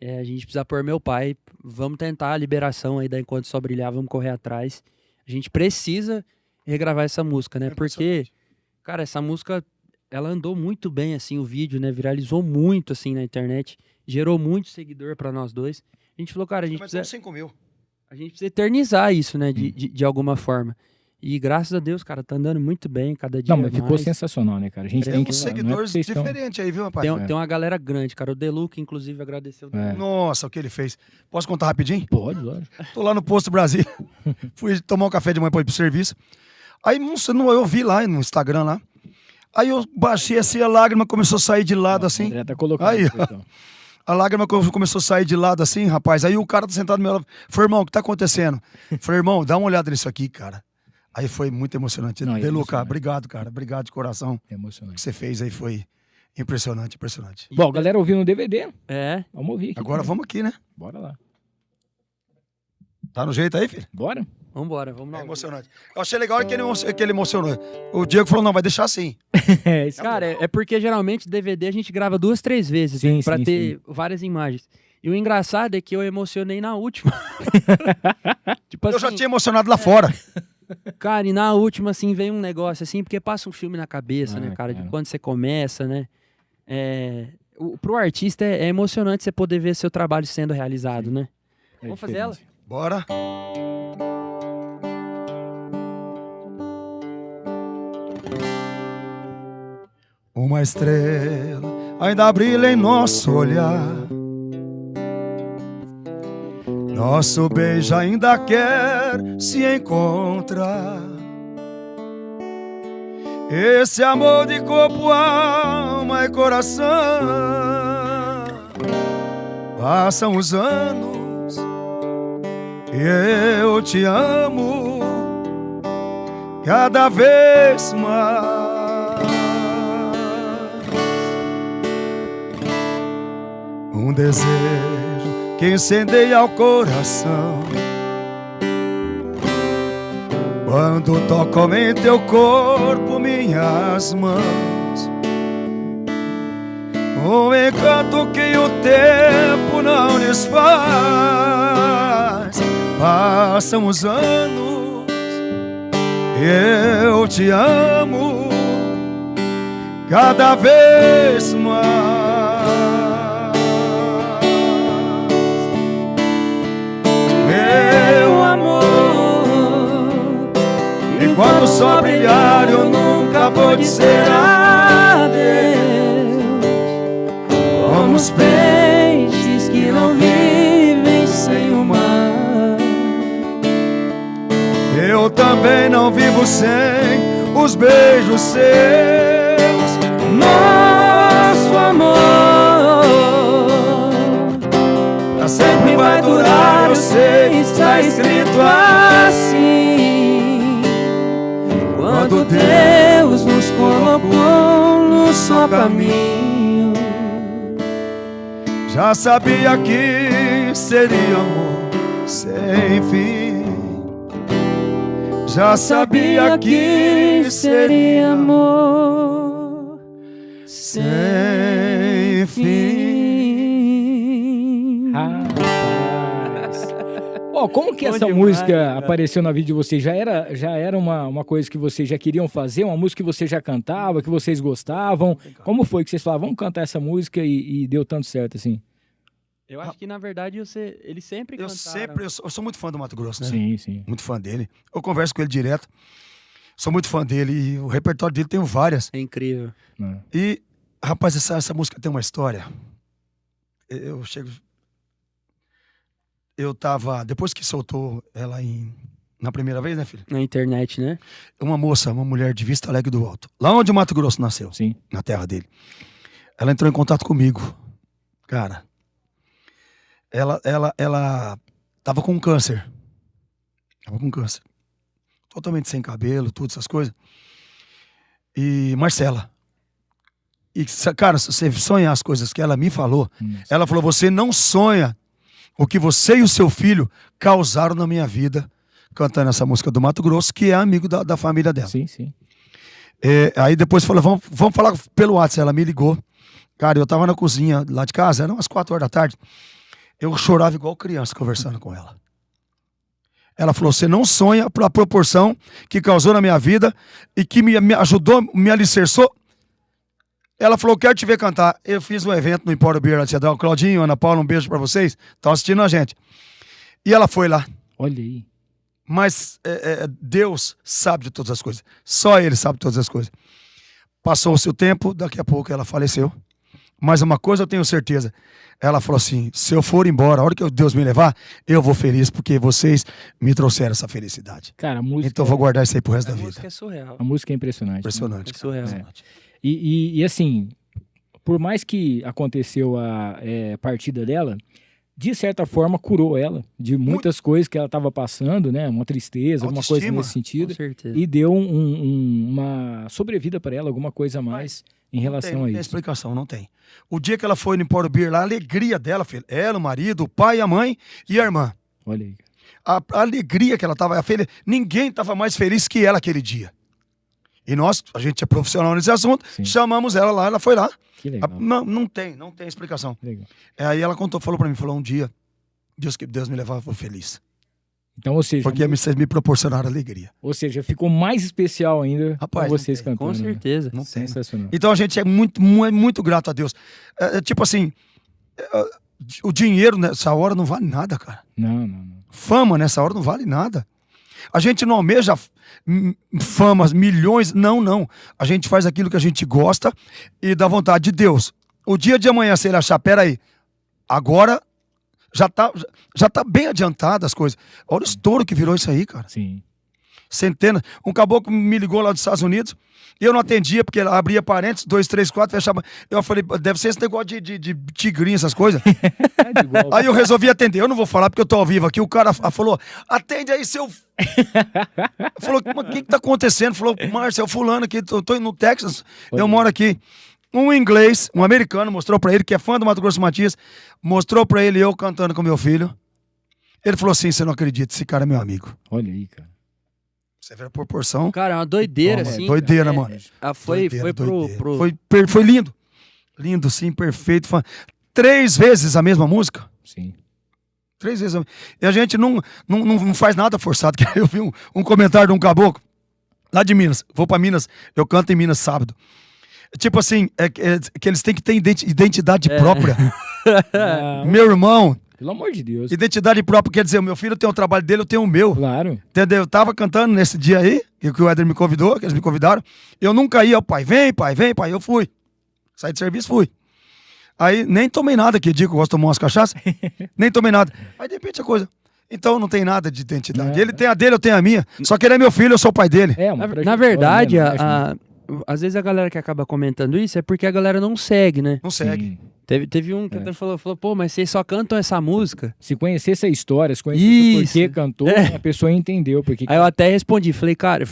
a gente precisa pôr meu pai, vamos tentar a liberação aí da Enquanto Só Brilhar, vamos correr atrás. A gente precisa regravar essa música, né? Porque, cara, essa música, ela andou muito bem, assim, o vídeo, né? Viralizou muito, assim, na internet. Gerou muito seguidor pra nós dois. A gente falou, cara, a gente precisa eternizar isso, né? De alguma forma. E graças a Deus, cara, tá andando muito bem, cada dia Não, mas ficou mais. sensacional, né, cara? A gente Tem tem que... uns não é porque seguidores vocês estão- diferentes aí, viu, rapaz? Tem uma galera grande, cara. O Deluca, inclusive, agradeceu. É. Nossa, o que ele fez. Posso contar rapidinho? Pode, lógico. Tô lá no Posto Brasil. Fui tomar um café de manhã pra ir pro serviço. Aí eu vi lá no Instagram lá. Aí eu baixei assim, a lágrima começou a sair de lado O assim. André tá colocando. Aí, ó. pessoal. A lágrima começou a sair de lado assim, rapaz. Aí o cara tá sentado do meu lado. Falei, irmão, o que tá acontecendo? Falei, irmão, dá uma olhada nisso aqui, cara. Aí foi muito emocionante. Não, é Deluca, emocionante. obrigado, cara. Obrigado de coração. É O emocionante. que você fez aí foi impressionante, impressionante. Bom, galera ouvindo no DVD, É. vamos ouvir aqui. Agora também. vamos aqui, né? Bora lá. Tá no jeito aí, filho? Bora? Vambora, vamos É lá. emocionante. Eu achei legal que ele emocionou. O Diego falou, não, vai deixar assim. É, isso Cara, é porque geralmente DVD a gente grava 2, 3 vezes Sim, pra sim, ter várias imagens. E o engraçado é que eu emocionei na última. Tipo Eu já assim, tinha emocionado lá fora. cara, e na última, assim, veio um negócio assim, porque passa um filme na cabeça, né, cara, cara. de quando você começa, né? Pro artista é emocionante você poder ver seu trabalho sendo realizado, né? É Vamos fazer ela? diferente. Bora. Uma estrela ainda brilha em nosso olhar. Nosso beijo ainda quer se encontrar. Esse amor de corpo, alma e coração. Passam os anos e eu te amo cada vez mais. Um desejo que incendeia o coração quando tocam em teu corpo minhas mãos. Um encanto que o tempo não desfaz. Passam os anos e eu te amo cada vez mais. só brilhar, eu nunca vou dizer adeus. Como os peixes que não vivem sem o mar. Eu também não vivo sem os beijos seus. Nosso amor Sempre vai durar, eu sei, está escrito assim. quando Deus nos colocou no só caminho. Já sabia que seria amor sem fim. Já sabia que seria amor sem fim. Rapaz. Ó, como que Bom essa demais, música cara. apareceu na vida de vocês? Já era uma coisa que vocês já queriam fazer? Uma música que você já cantava, que vocês gostavam? Como foi que vocês falaram, vamos cantar essa música e deu tanto certo assim? Eu acho que, na verdade, eles sempre Eu cantaram. eu sou muito fã do Mato Grosso, né? Sim, sim. Muito fã dele. Eu converso com ele direto. Sou muito fã dele e o repertório dele tem várias. É incrível. E, rapaz, essa música tem uma história. Eu tava, depois que soltou ela na primeira vez, né, filho? Na internet, né? Uma mulher de Vista Alegre do Alto, lá onde o Mato Grosso nasceu, Sim. na terra dele. Ela entrou em contato comigo. Cara, ela tava com câncer. Tava com câncer. Totalmente sem cabelo, tudo, essas coisas. E Marcela. E, cara, se você sonhar as coisas que ela me falou, ela falou, você não sonha o que você e o seu filho causaram na minha vida, cantando essa música do Mato Grosso, que é amigo da família dela. Sim, sim. Aí depois falou, vamos falar pelo WhatsApp. Ela me ligou. Cara, eu tava na cozinha lá de casa, eram umas 4 horas da tarde. Eu chorava igual criança conversando com ela. Ela falou, você não sonha pela proporção que causou na minha vida e que me ajudou, me alicerçou. Ela falou, quero te ver cantar. Eu fiz um evento no Empório Beer lá de Cedral. Claudinho, Ana Paula, um beijo pra vocês. Estão assistindo a gente. E ela foi lá. Olha aí. Mas Deus sabe de todas as coisas. Só Ele sabe de todas as coisas. Passou-se o tempo, daqui a pouco ela faleceu. Mas uma coisa eu tenho certeza. Ela falou assim, se eu for embora, a hora que Deus me levar, eu vou feliz, porque vocês me trouxeram essa felicidade. Cara, a música, Então eu vou guardar isso aí pro resto A da música vida. é surreal. a música é impressionante. Impressionante. É surreal. cara. E assim, por mais que aconteceu a partida dela, de certa forma curou ela de muitas coisas que ela estava passando, né? Uma tristeza, alguma coisa Autoestima. nesse Com sentido. certeza. E deu uma sobrevida para ela, alguma coisa a mais em relação Não a tem isso. explicação, não tem. O dia que ela foi no Empório Beer lá, a alegria dela, filho. Ela, o marido, o pai, a mãe e a irmã. Olha aí. A alegria que ela tava, ninguém estava mais feliz que ela aquele dia. E nós, a gente é profissional nesse assunto, Sim. chamamos ela lá, ela foi lá. Que legal. Não tem explicação. Que legal. Aí ela falou pra mim, um dia, Deus me levava, eu vou feliz. Então, ou seja, Porque vocês me proporcionaram alegria. ficou mais especial ainda Rapaz, com vocês não tem. cantando. Com né? certeza. Não tem. Sensacional. Então a gente é muito grato a Deus. Tipo assim, o dinheiro nessa hora não vale nada, cara. Não. Fama nessa hora não vale nada. A gente não almeja famas, milhões, não. A gente faz aquilo que a gente gosta e dá vontade de Deus. O dia de amanhã, se ele achar, peraí, agora já tá bem adiantado as coisas. Olha o estouro que virou isso aí, cara. Sim. Centenas. Um caboclo me ligou lá dos Estados Unidos e eu não atendia, porque ela abria parênteses, 2, 3, 4, fechava. Eu falei, deve ser esse negócio de tigrinho, essas coisas. É de igual. Aí eu resolvi atender. Eu não vou falar porque eu tô ao vivo aqui. O cara falou, atende aí, seu... Falou, mas o que tá acontecendo? Falou, Márcio, é o fulano aqui, eu tô indo no Texas, eu moro aqui. Um inglês, um americano, mostrou pra ele, que é fã do Mato Grosso Matias, mostrou pra ele eu cantando com meu filho. Ele falou assim, você não acredita, esse cara é meu amigo. Olha aí, cara. Você vê a proporção. Cara, é uma doideira, Toma, assim. doideira, cara. mano. Foi Doideira. pro... Foi lindo. Lindo, sim, perfeito. 3 vezes a mesma música. Sim. 3 vezes. E a gente não faz nada forçado. Eu vi um comentário de um caboclo lá de Minas. Vou pra Minas, eu canto em Minas sábado. Tipo assim, que eles têm que ter identidade própria. Ah, Meu irmão, Pelo amor de Deus. Identidade própria quer dizer, o meu filho tem o trabalho dele, eu tenho o meu. Claro. Entendeu? Eu tava cantando nesse dia aí, que o Éder me convidou, que eles me convidaram. Eu nunca ia, pai, vem, pai, eu fui. Saí de serviço, fui. Aí nem tomei nada aquele dia que eu gosto de tomar umas cachaças. Nem tomei nada. Aí de repente a coisa. Então não tem nada de identidade. Ele tem a dele, eu tenho a minha. Só que ele é meu filho, eu sou o pai dele. Na verdade, às vezes a galera que acaba comentando isso é porque a galera não segue, né? Não segue. Teve um que até falou, pô, mas vocês só cantam essa música? Se conhecesse a história, se conhecesse por Isso. que cantou, a pessoa entendeu porque. Aí eu até respondi, falei, cara,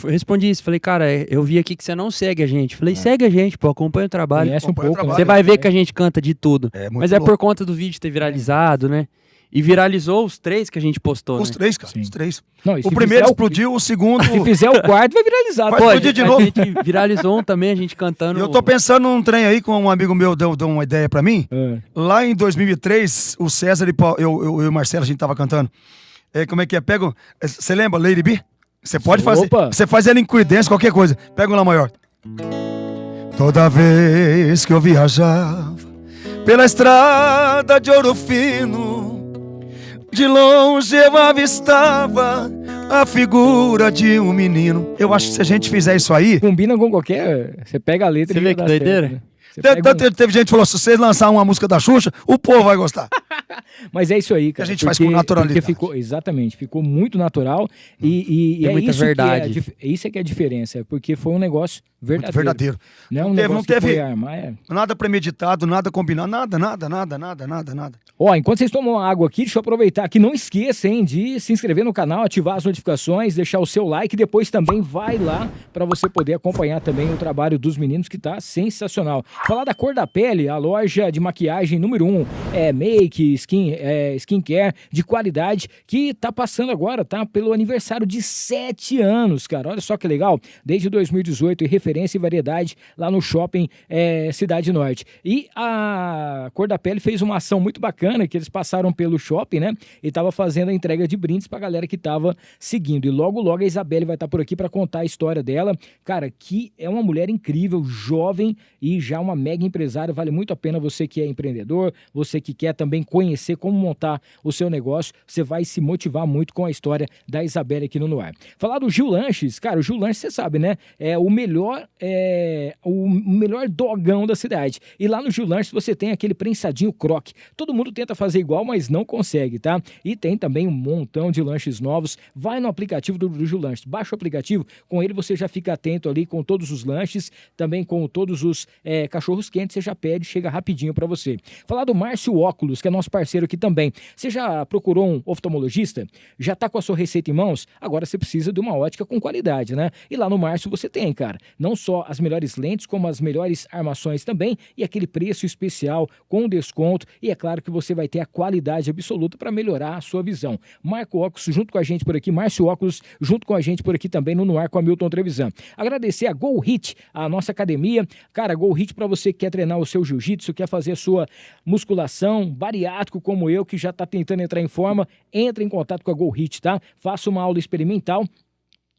eu vi aqui que você não segue a gente. Falei, segue a gente, pô, acompanha o trabalho. Conhece um Acompanha o pouco. trabalho. Você vai ver que a gente canta de tudo. É muito Mas é louco. por conta do vídeo ter viralizado, né? E viralizou os 3 que a gente postou, Os né? 3, cara. Sim. Os 3. Não, e se O primeiro fizer explodiu, o segundo. Se fizer o quarto, vai viralizar. Vai Pode. explodir de A novo. gente viralizou um também, a gente cantando. Eu tô pensando num trem aí, com um amigo meu deu uma ideia pra mim. Lá em 2003, o César e eu e o Marcelo, a gente tava cantando. Como é que é? Pega. Você lembra, Lady B? Você pode fazer. Opa. Você faz ela em cuidência, qualquer coisa. Pega um Lá maior. Toda vez que eu viajava pela estrada de Ouro Fino, de longe eu avistava a figura de um menino. Eu acho que se a gente fizer isso aí. Combina com qualquer. Você pega a letra Você e vê já que dá doideira? certo, né? Você pega Teve gente que falou: se vocês lançarem uma música da Xuxa, o povo vai gostar. Mas é isso aí, cara. a gente faz com naturalidade. Ficou, exatamente, ficou muito natural e Tem é muita isso verdade. isso é que é a diferença, porque foi um negócio Muito verdadeiro. verdadeiro. Não é um Não teve- negócio não que teve- foi armar. Nada premeditado, nada combinado, nada. Ó, enquanto vocês tomam água aqui, deixa eu aproveitar que não esqueça, hein, de se inscrever no canal, ativar as notificações, deixar o seu like e depois também vai lá para você poder acompanhar também o trabalho dos meninos que tá sensacional. Falar da Cor da Pele, a loja de maquiagem número 1, make, skincare de qualidade, que tá passando agora, tá? Pelo aniversário de 7 anos, cara. Olha só que legal. Desde 2018, referência e variedade lá no shopping Cidade Norte. E a Cor da Pele fez uma ação muito bacana, que eles passaram pelo shopping, né? E tava fazendo a entrega de brindes pra galera que tava seguindo. E logo a Isabelle vai estar por aqui para contar a história dela. Cara, que é uma mulher incrível, jovem e já uma mega empresária. Vale muito a pena você que é empreendedor, você que quer também conhecer como montar o seu negócio. Você vai se motivar muito com a história da Isabelle aqui no Noar. Falar do Gil Lanches, cara, o Gil Lanches, você sabe, né? É o melhor dogão da cidade. E lá no Gil Lanches você tem aquele prensadinho croque. Todo mundo tenta fazer igual, mas não consegue, tá? E tem também um montão de lanches novos. Vai no aplicativo do Gil Lanches, baixa o aplicativo, com ele você já fica atento ali com todos os lanches, também com todos os cachorros quentes, você já pede, chega rapidinho pra você. Falar do Márcio Óculos, que é nosso parceiro aqui também. Você já procurou um oftalmologista? Já tá com a sua receita em mãos? Agora você precisa de uma ótica com qualidade, né? E lá no Márcio você tem, cara, não só as melhores lentes, como as melhores armações também, e aquele preço especial com desconto, e é claro que você vai ter a qualidade absoluta para melhorar a sua visão. Marco Óculos junto com a gente por aqui, Márcio Óculos junto com a gente por aqui também no Noar com a Milton Trevisan. Agradecer a Go Hit, a nossa academia. Cara, Go Hit para você que quer treinar o seu jiu-jitsu, quer fazer a sua musculação, bariátrico como eu, que já tá tentando entrar em forma, entra em contato com a Go Hit, tá? Faça uma aula experimental.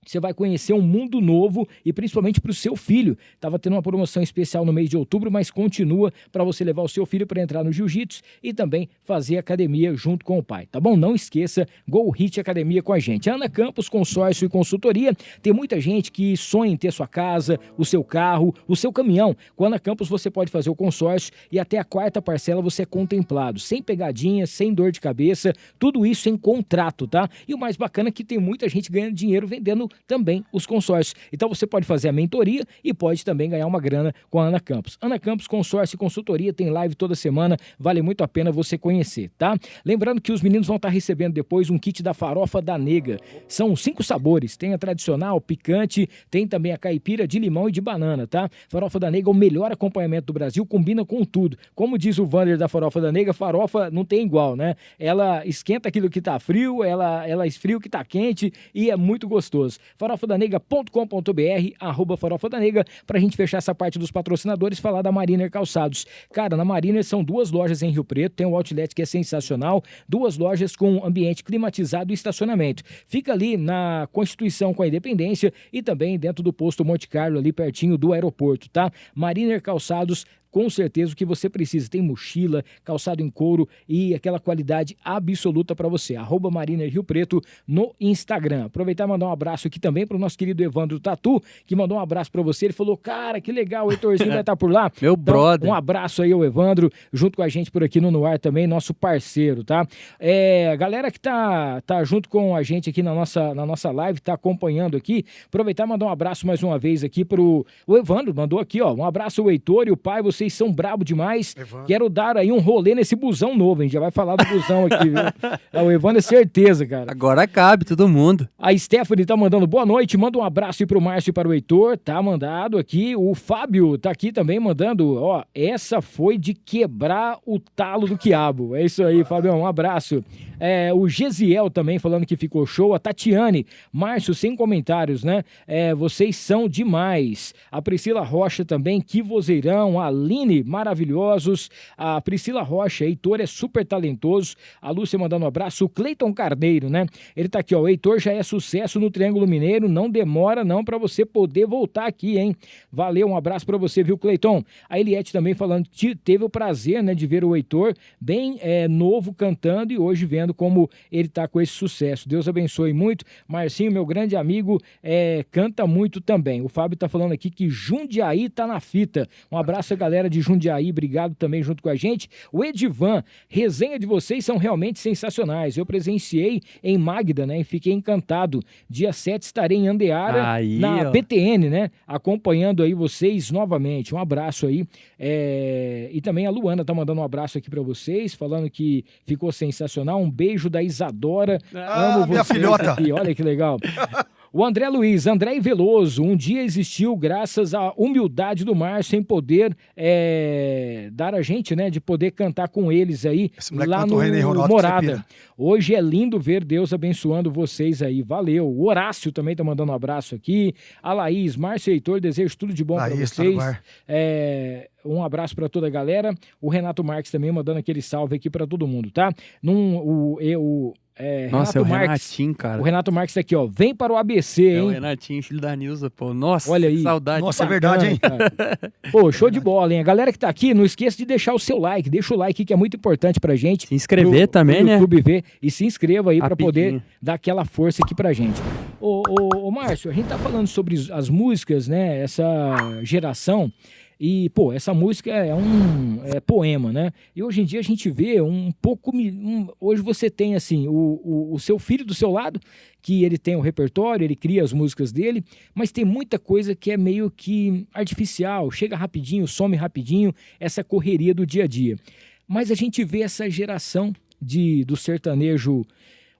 Você vai conhecer um mundo novo e principalmente para o seu filho. Tava tendo uma promoção especial no mês de outubro, mas continua para você levar o seu filho para entrar no jiu-jitsu e também fazer academia junto com o pai, tá bom? Não esqueça, Go Hit Academia com a gente. Ana Campos, consórcio e consultoria. Tem muita gente que sonha em ter sua casa, o seu carro, o seu caminhão. Com a Ana Campos você pode fazer o consórcio e até a 4ª parcela você é contemplado, sem pegadinha, sem dor de cabeça, tudo isso em contrato, tá? E o mais bacana é que tem muita gente ganhando dinheiro vendendo também os consórcios. Então você pode fazer a mentoria e pode também ganhar uma grana com a Ana Campos. Ana Campos, consórcio e consultoria, tem live toda semana, vale muito a pena você conhecer, tá? Lembrando que os meninos vão estar recebendo depois um kit da Farofa da Nega. São 5 sabores, tem a tradicional, picante, tem também a caipira de limão e de banana, tá? Farofa da Nega é o melhor acompanhamento do Brasil, combina com tudo. Como diz o Vander da Farofa da Nega, farofa não tem igual, né? Ela esquenta aquilo que tá frio, ela esfria o que tá quente e é muito gostoso. farofadanega.com.br, @farofadanega, pra gente fechar essa parte dos patrocinadores e falar da Mariner Calçados. Cara, na Mariner são 2 lojas em Rio Preto, tem um outlet que é sensacional, 2 lojas com ambiente climatizado e estacionamento. Fica ali na Constituição com a Independência e também dentro do posto Monte Carlo, ali pertinho do aeroporto, tá? Mariner Calçados, com certeza o que você precisa. Tem mochila, calçado em couro e aquela qualidade absoluta para você. @Mariner Rio Preto no Instagram. Aproveitar e mandar um abraço aqui também para o nosso querido Evandro Tatu, que mandou um abraço para você. Ele falou, cara, que legal, o Heitorzinho vai estar por lá. Meu brother. Um abraço aí ao Evandro, junto com a gente por aqui no Noar também, nosso parceiro, tá? A galera que tá junto com a gente aqui na nossa live, tá acompanhando aqui, aproveitar e mandar um abraço mais uma vez aqui pro o Evandro, mandou aqui, ó, um abraço ao Heitor e o pai, vocês são brabo demais, Evandro. quero dar aí um rolê nesse busão novo, a gente já vai falar do busão aqui, viu? O Evandro é certeza, cara. Agora cabe todo mundo. A Stephanie tá mandando boa noite, manda um abraço aí pro Márcio e para o Heitor, tá mandado aqui, o Fábio tá aqui também mandando, ó, essa foi de quebrar o talo do quiabo, é isso aí, Fabião, um abraço. O Gesiel também falando que ficou show, a Tatiane, Márcio, sem comentários, né, vocês são demais, a Priscila Rocha também, que vozeirão, a Aline, maravilhosos, a Priscila Rocha, Heitor é super talentoso, a Lúcia mandando um abraço, o Cleiton Carneiro, né, ele tá aqui, ó, o Heitor já é sucesso no Triângulo Mineiro, não demora não pra você poder voltar aqui, hein, valeu, um abraço pra você, viu, Cleiton? A Eliette também falando que teve o prazer, né, de ver o Heitor bem novo cantando e hoje vendo como ele tá com esse sucesso. Deus abençoe muito. Marcinho, meu grande amigo, canta muito também. O Fábio tá falando aqui que Jundiaí tá na fita. Um abraço a galera de Jundiaí, obrigado também junto com a gente. O Edivan, resenha de vocês são realmente sensacionais. Eu presenciei em Magda, né, e fiquei encantado. Dia 7 estarei em Andeara, Aí, na ó. BTN, né, acompanhando aí vocês novamente. Um abraço aí. E também a Luana tá mandando um abraço aqui pra vocês, falando que ficou sensacional. Um beijo da Isadora. Amo minha vocês filhota. aqui. Olha que legal. O André Luiz, André Veloso, um dia existiu graças à humildade do Márcio em poder dar a gente, né, de poder cantar com eles aí Esse moleque lá cantou no René Ronaldo, que você Morada. pira. Hoje é lindo ver Deus abençoando vocês aí, valeu. O Horácio também tá mandando um abraço aqui. A Laís, Márcio e Heitor, desejo tudo de bom para Laís, tá no vocês. bar. Um abraço para toda a galera. O Renato Marques também mandando aquele salve aqui para todo mundo, tá? Nossa, Renato é o Marques, Renatinho, cara. o Renato Marques tá aqui, ó. Vem para o ABC, É o hein? Renatinho, filho da Nilza, pô. Nossa, Olha aí. que saudade. Nossa, é verdade, hein? Cara. Pô, show de bola, hein? A galera que tá aqui, não esqueça de deixar o seu like. Deixa o like que é muito importante pra gente. Se inscrever também, pro né? YouTube ver e se inscreva aí pra Rapidinho. poder dar aquela força aqui pra gente. Ô, Márcio, a gente tá falando sobre as músicas, né? Essa geração. E, pô, essa música é um poema, né? E hoje em dia a gente vê um pouco... hoje você tem, assim, o seu filho do seu lado, que ele tem o repertório, ele cria as músicas dele, mas tem muita coisa que é meio que artificial, chega rapidinho, some rapidinho, essa correria do dia a dia. Mas a gente vê essa geração do sertanejo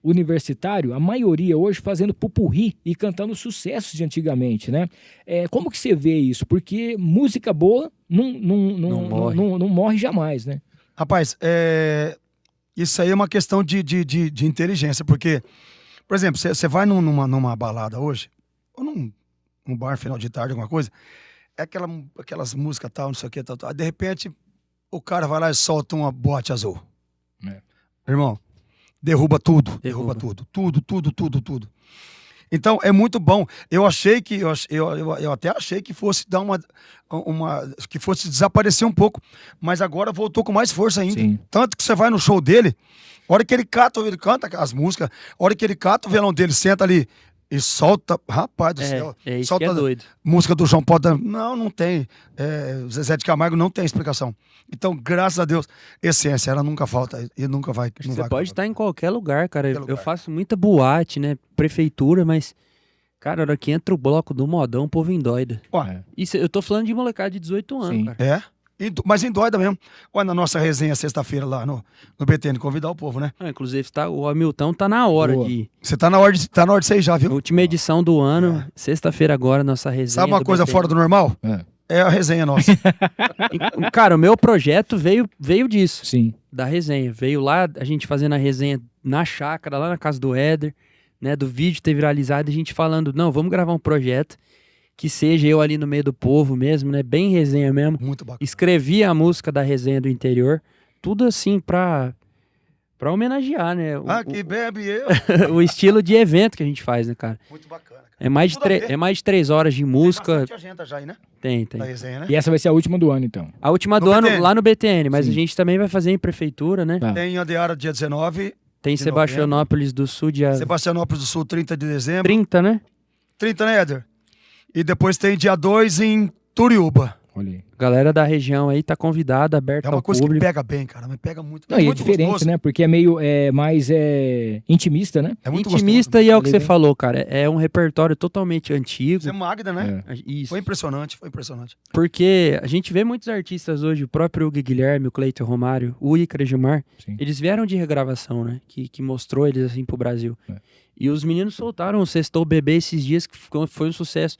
universitário, a maioria hoje fazendo pupurri e cantando sucessos de antigamente, né? Como que você vê isso? Porque música boa não morre jamais, né? Rapaz, isso aí é uma questão de inteligência, porque, por exemplo, você vai numa balada hoje, ou num bar final de tarde, alguma coisa, aquelas músicas tal, não sei o que, tal. Aí, de repente, o cara vai lá e solta uma boate azul. Irmão, derruba tudo. Derruba tudo. Tudo. Então, é muito bom. Eu até achei que fosse dar que fosse desaparecer um pouco, mas agora voltou com mais força ainda. Sim. Tanto que você vai no show dele, a hora que ele canta as músicas, a hora que ele cata o violão dele, senta ali e solta, rapaz do céu. É isso solta que é doido. Música do João Paulo, não tem. Zezé de Camargo não tem explicação. Então, graças a Deus, essência, ela nunca falta e nunca vai. Não Você vai pode acabar. estar em qualquer lugar, cara. Qualquer Eu lugar. faço muita boate, né? Prefeitura, mas... Cara, a hora que entra o bloco do modão, o povo endoida. Ué, Isso, eu tô falando de molecada de 18 anos, Sim. cara. mas endoida mesmo. Olha, na nossa resenha sexta-feira lá no BTN, convidar o povo, né? Inclusive, o Hamilton tá na hora Boa. de... Você tá na hora de você ir já, viu? Última edição do ano, sexta-feira agora, nossa resenha. Sabe uma do coisa BTN. fora do normal? É a resenha nossa. Cara, o meu projeto veio disso, Sim. da resenha. Veio lá, a gente fazendo a resenha na chácara, lá na casa do Éder, né? Do vídeo ter viralizado, a gente falando, não, vamos gravar um projeto que seja eu ali no meio do povo mesmo, né? Bem resenha mesmo. Muito bacana. Escrevi a música da resenha do interior, tudo assim pra Pra homenagear, né? Ah, que bebe eu. O estilo de evento que a gente faz, né, cara? Muito bacana, cara. É mais, de Tudo a ver. é mais de 3 horas de música. Tem bastante agenda já aí, né? Tem. Da resenha, né? E essa vai ser a última do ano, então. A última No do ano BTN. lá no BTN, mas Sim. a gente também vai fazer em prefeitura, né? Tá. Tem Andeara dia 19, Tem de Sebastianópolis do Sul, dia Sebastianópolis do Sul 30 de dezembro. 30, né? 30, né, Éder? E depois tem dia 2 em Turiúba. Olha aí. Galera da região aí tá convidada, aberta É uma ao coisa que público. pega bem, cara. Mas pega muito. Não, e é muito diferente, gostoso. né? Porque é meio mais intimista, né? É muito Intimista gostoso. e é o que você Falei bem. falou, cara. É um repertório totalmente antigo. Você é Magda, né? Isso. Foi impressionante, foi impressionante. Porque a gente vê muitos artistas hoje, o próprio Hugo Guilherme, o Cleiton Romário, o Icra Gilmar, Sim. eles vieram de regravação, né? Que mostrou eles assim pro Brasil. É. E os meninos soltaram o Sextou Bebê esses dias, que foi um sucesso.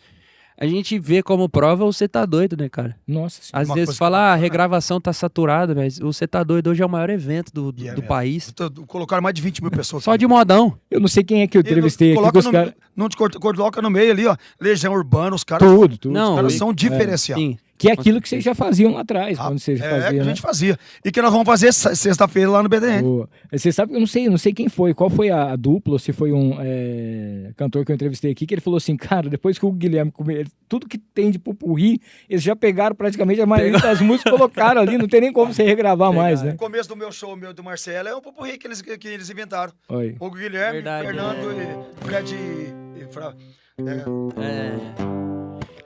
A gente vê como prova o Cê Tá Doido, né, cara? Nossa senhora. Às Uma vezes coisa fala, que- a regravação tá saturada, mas o Cê Tá Doido hoje é o maior evento do E é do mesmo. país. Colocaram mais de 20 mil pessoas. Só de modão. Eu não sei quem é que eu entrevistei aqui. Coloca que os no, caras- não te coloca no meio ali, ó. Legião Urbana, os caras, Tudo. os Não, caras e- são diferenciados. Sim. Que é aquilo que vocês já faziam lá atrás, Ah, quando vocês que faziam, a né? gente fazia. E que nós vamos fazer sexta-feira lá no BDN. Boa. Você sabe, eu não sei quem foi, qual foi a dupla, ou se foi um cantor que eu entrevistei aqui, que ele falou assim, cara, depois que o Guilherme comeu tudo que tem de pupurri, eles já pegaram praticamente a maioria das músicas e colocaram ali, não tem nem como você regravar mais, né? O começo do meu show, meu do Marcelo, é um popurrí que eles inventaram. Olha. O Guilherme, Verdade, Fernando e Fred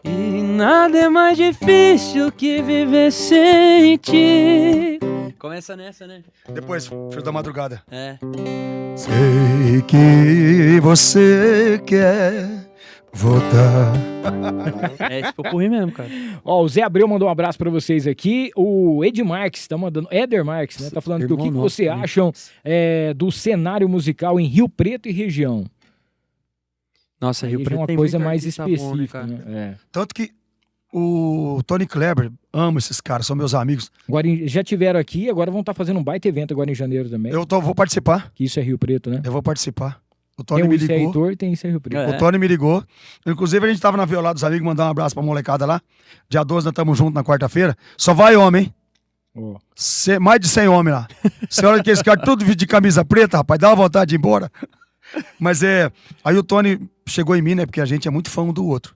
E nada é mais difícil que viver sem ti. Começa nessa, né? depois, Filho da Madrugada. É. Sei que você quer voltar. É esse popurrí mesmo, cara. Ó, o Zé Abreu mandou um abraço pra vocês aqui. O Ed Marques tá mandando. Eder Marques, né? Tá falando que o que Irmão você nosso, né? acham do cenário musical em Rio Preto e região? Nossa, Rio Aí já é Preto uma tem coisa muito mais artista bom, né, específica, cara? né? Tanto que o Tony Kleber, amo esses caras, são meus amigos. Agora, já tiveram aqui, agora vão estar fazendo um baita evento agora em janeiro também. Vou participar. Que isso é Rio Preto, né? Eu vou participar. O Tony Tem o me Isso é ligou. Heitor e tem isso é Rio Preto. É. O Tony me ligou. Inclusive, a gente tava na Violada dos Amigos, mandar um abraço pra molecada lá. Dia 12, nós estamos juntos na quarta-feira. Só vai homem, hein? Ó. Mais de 100 homens lá. Você olha que esse cara tudo de camisa preta, rapaz, dá uma vontade de ir embora. Mas aí o Tony chegou em mim, né? Porque a gente é muito fã um do outro.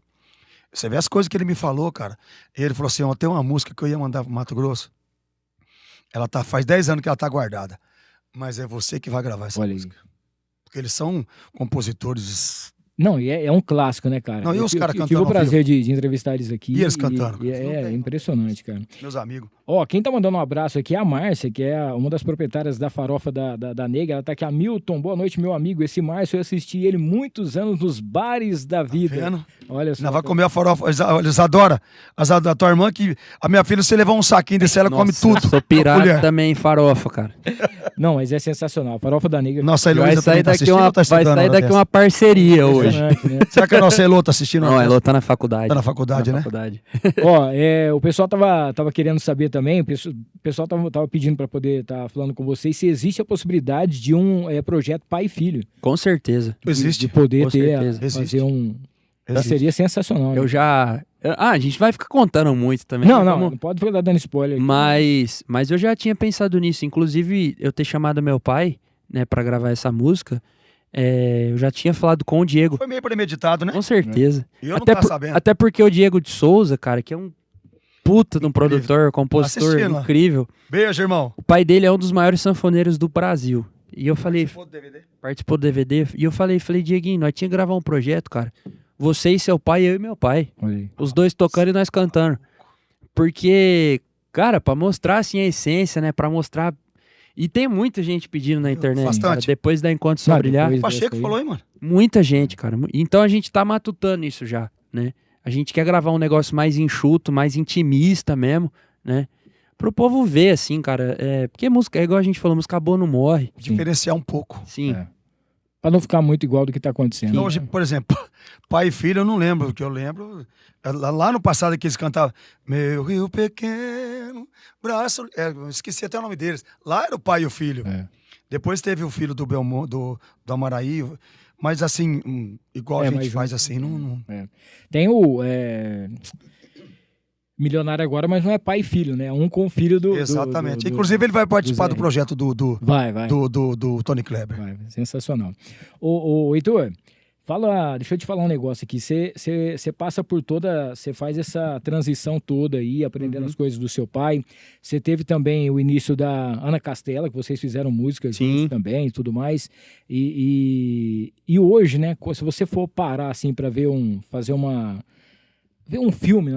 Você vê as coisas que ele me falou, cara. Ele falou assim: ó, tem uma música que eu ia mandar pro Mato Grosso. Faz 10 anos que ela tá guardada. Mas é você que vai gravar essa Olha aí. música. Porque eles são compositores. Não, e é um clássico, né, cara? Não, e os caras Eu tive cantando o ao prazer de entrevistar eles aqui. E eles cantando, E cara. Não é tem. impressionante, cara. Meus amigos. Ó, quem tá mandando um abraço aqui é a Márcia, que é uma das proprietárias da farofa da Negra. Ela tá aqui, Hamilton. Boa noite, meu amigo. Esse Márcio, eu assisti ele muitos anos nos bares da vida. Vendo? Olha só. Ainda vai comer a farofa. Eles adoram. A tua irmã, que a minha filha, se levar um saquinho desse, ela come Nossa, tudo. Sou pirata Colher. também em farofa, cara. Não, mas é sensacional. A farofa da Negra. Nossa, a Vai Heloísa sair também tá daqui, assistindo ou tá vai estudando sair hora daqui dessa? uma parceria hoje. Impressionante, né? Será que a nossa Elô tá assistindo? Não, hora a dessa? Elô tá na faculdade. Tá na faculdade, Na né? faculdade. Ó, o pessoal tava querendo saber também, o pessoal tava pedindo para poder estar falando com vocês se existe a possibilidade de um projeto pai e filho. Com certeza. Existe. De poder Com ter, certeza. fazer Existe. um... Existe. Seria sensacional. Eu né? já... Ah, a gente vai ficar contando muito também. Não, né? não, Como- não pode ficar dando spoiler aqui. Mas eu já tinha pensado nisso. Inclusive, eu ter chamado meu pai, né, pra gravar essa música, eu já tinha falado com o Diego. Foi meio premeditado, né? Com certeza. E eu não tava sabendo. Até porque o Diego de Souza, cara, que é um puta de um produtor, compositor Assistindo lá. incrível. Beijo, irmão. O pai dele é um dos maiores sanfoneiros do Brasil. E eu falei, Participou do DVD? participou do DVD, e eu falei, Dieguinho, nós tínhamos que gravar um projeto, cara. Você e seu pai, eu e meu pai. Olha aí. Os dois tocando e nós cantando. Porque, cara, pra mostrar assim a essência, né? Pra mostrar. E tem muita gente pedindo na internet. Bastante. Cara, depois da Encontro Só Ah, Brilhar. depois- O Pacheco aí. falou aí, mano. Muita gente, cara. Então a gente tá matutando isso já, né? A gente quer gravar um negócio mais enxuto, mais intimista mesmo, né? Pro povo ver, assim, cara. Porque música, é igual a gente falou, música boa não morre. Diferenciar um pouco. Sim. É. Pra não ficar muito igual do que tá acontecendo. Então, hoje, por exemplo, pai e filho, eu não lembro. O que eu lembro, lá no passado que eles cantavam Meu Rio Pequeno, braço... eu esqueci até o nome deles. Lá era o pai e o filho. É. Depois teve o filho do Belmont, do Amaraí. Mas assim, igual a mais gente faz junto. assim, não... Tem o... milionário agora, mas não é pai e filho, né? Um com o filho do... Exatamente. Inclusive, ele vai participar do Zé. projeto do Vai. Tony Kleber. Vai, sensacional. Heitor, deixa eu te falar um negócio aqui. Você passa por toda, você faz essa transição toda aí, aprendendo as coisas do seu pai. Você teve também o início da Ana Castela, que vocês fizeram músicas juntos também e tudo mais. E hoje, né, se você for parar assim para ver um filme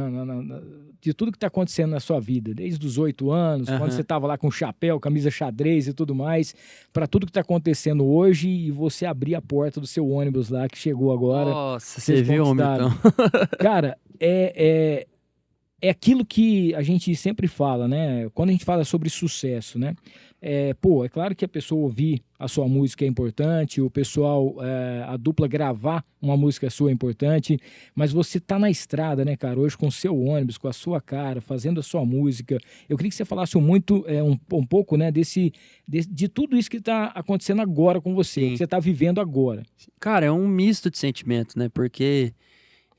de tudo que está acontecendo na sua vida, desde os 8 anos, quando você estava lá com chapéu, camisa xadrez e tudo mais, para tudo que está acontecendo hoje e você abrir a porta do seu ônibus lá, que chegou agora. Nossa, vocês você viu, homem, conquistaram. então. Cara, é aquilo que a gente sempre fala, né? Quando a gente fala sobre sucesso, né? É claro que a pessoa ouvir a sua música é importante, o pessoal, a dupla gravar uma música sua é importante, mas você tá na estrada, né, cara, hoje com o seu ônibus, com a sua cara, fazendo a sua música. Eu queria que você falasse muito, um pouco, né, de tudo isso que tá acontecendo agora com você, que você tá vivendo agora. Cara, é um misto de sentimentos, né? Porque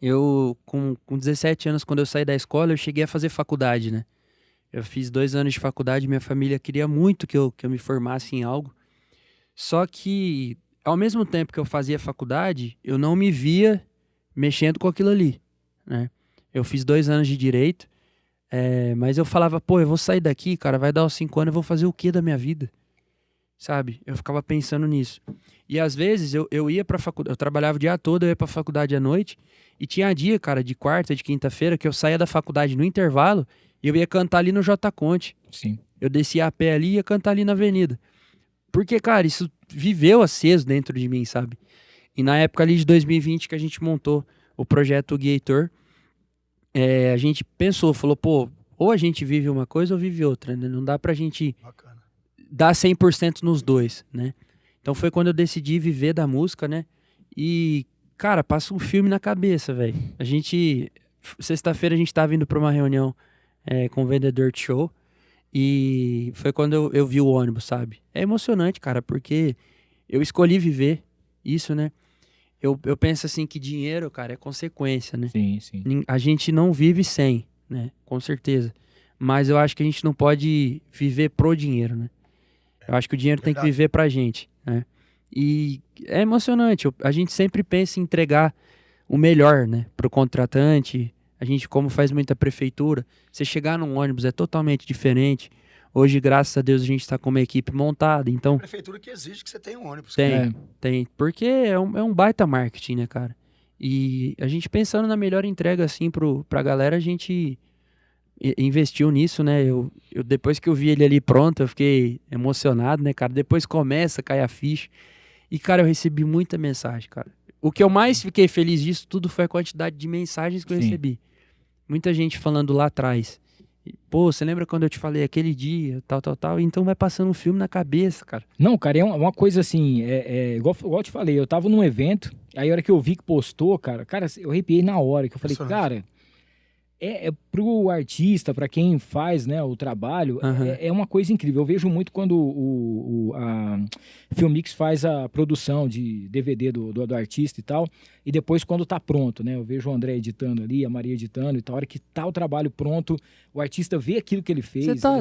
eu, com 17 anos, quando eu saí da escola, eu cheguei a fazer faculdade, né? Eu fiz 2 anos de faculdade, minha família queria muito que eu me formasse em algo. Só que, ao mesmo tempo que eu fazia faculdade, eu não me via mexendo com aquilo ali, né? Eu fiz 2 anos de direito, mas eu falava, eu vou sair daqui, cara, vai dar uns 5 anos, eu vou fazer o quê da minha vida? Sabe? Eu ficava pensando nisso. E às vezes eu ia pra faculdade, eu trabalhava o dia todo, eu ia pra faculdade à noite, e tinha dia, cara, de quarta, de quinta-feira, que eu saía da faculdade no intervalo, e eu ia cantar ali no J Conte. Sim. Eu descia a pé ali e ia cantar ali na avenida. Porque, cara, isso viveu aceso dentro de mim, sabe? E na época ali de 2020 que a gente montou o projeto Gui Heitor, a gente falou, ou a gente vive uma coisa ou vive outra, né? Não dá pra gente dar 100% nos dois, né? Então foi quando eu decidi viver da música, né? E, cara, passa um filme na cabeça, velho. Sexta-feira a gente tava indo pra uma reunião com o vendedor de show. E foi quando eu vi o ônibus, sabe? É emocionante, cara, porque eu escolhi viver isso, né? Eu penso assim que dinheiro, cara, é consequência, né? Sim. A gente não vive sem, né? Com certeza. Mas eu acho que a gente não pode viver pro dinheiro, né? Eu acho que o dinheiro tem que viver pra gente, né? E é emocionante. A gente sempre pensa em entregar o melhor, né? Pro contratante. A gente, como faz muita prefeitura, você chegar num ônibus é totalmente diferente. Hoje, graças a Deus, a gente está com uma equipe montada, então... A prefeitura que exige que você tenha um ônibus. Tem. Porque é um baita marketing, né, cara? E a gente pensando na melhor entrega, assim, pra galera, a gente investiu nisso, né? Eu depois que eu vi ele ali pronto, eu fiquei emocionado, né, cara? Depois começa a cair a ficha. E, cara, eu recebi muita mensagem, cara. O que eu mais fiquei feliz disso tudo foi a quantidade de mensagens que eu recebi. Muita gente falando lá atrás. Você lembra quando eu te falei aquele dia, tal. Então vai passando um filme na cabeça, cara. Não, cara, é uma coisa assim, igual eu te falei, eu tava num evento, aí a hora que eu vi que postou, cara, eu arrepiei na hora, que eu falei, cara, pro artista, pra quem faz, né, o trabalho, é uma coisa incrível. Eu vejo muito quando a Filmix faz a produção de DVD do artista e tal, e depois quando tá pronto, né, eu vejo o André editando ali, a Maria editando e tal, a hora que tá o trabalho pronto, o artista vê aquilo que ele fez, Você tá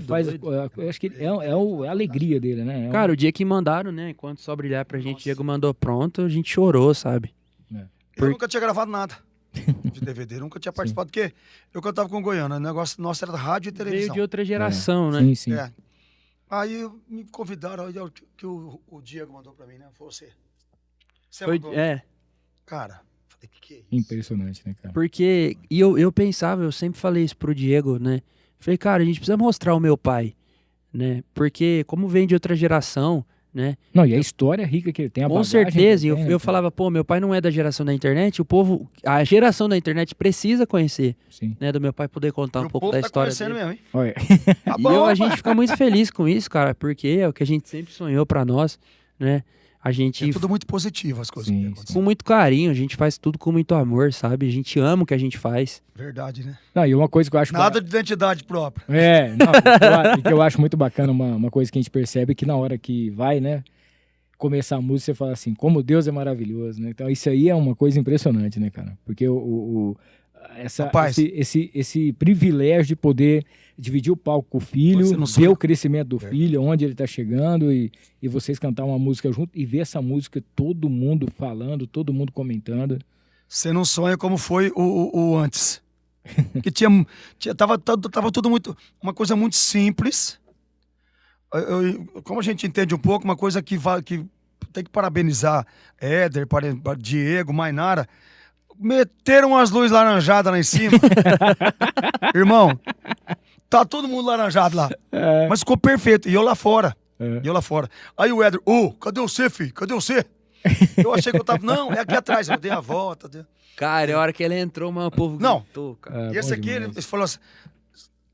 eu acho que é a alegria dele, né? Cara, o dia que mandaram, né, enquanto Só Brilhar pra gente, o Diego mandou pronto, a gente chorou, sabe? Eu nunca tinha gravado nada de DVD, nunca tinha participado, porque eu cantava com o Goiânia, o negócio nosso era rádio e televisão. Veio de outra geração, né? Sim. Aí me convidaram, aí que o Diego mandou pra mim, né? Foi você. Você Foi, mandou? Cara, falei, que é isso? Impressionante, né, cara? Porque, e eu pensava, eu sempre falei isso pro Diego, né? Falei, cara, a gente precisa mostrar o meu pai, né? Porque como vem de outra geração, né? Não, e a história rica que ele tem, a Com bagagem certeza, que e ele tem, eu falava, meu pai não é da geração da internet, a geração da internet precisa conhecer, Sim. né? Do meu pai poder contar E um o pouco povo da tá história conhecendo dele. mesmo, hein? Olha. Tá E bom, a gente fica muito feliz com isso, cara, porque é o que a gente sempre sonhou pra nós, né? A gente, é tudo muito positivo as coisas. Sim, que sim. acontecem. com muito carinho, a gente faz tudo com muito amor, sabe? A gente ama o que a gente faz. Verdade, né? Não, e uma coisa que eu acho... Nada de identidade própria. O que eu acho muito bacana, uma coisa que a gente percebe é que na hora que vai, né, começar a música, você fala assim, como Deus é maravilhoso, né? Então isso aí é uma coisa impressionante, né, cara? Porque Rapaz. esse privilégio de poder dividir o palco com o filho, Você não ver sonha. o crescimento do filho, onde ele está chegando e vocês cantar uma música junto e ver essa música, todo mundo falando, todo mundo comentando. Você não sonha como foi o antes. Que tava tudo muito. Uma coisa muito simples. Como a gente entende um pouco, uma coisa que tem que parabenizar Éder, Diego, Mainara. Meteram as luzes laranjadas lá em cima. Irmão, tá todo mundo laranjado lá. Mas ficou perfeito. E eu lá fora. Aí o Éder, cadê você, filho? Cadê você? Eu achei que eu tava. Não, é aqui atrás. Eu dei a volta. Cara, a hora que ele entrou, mano, o povo Não. gritou, cara. E esse bom aqui, ele demais. falou assim.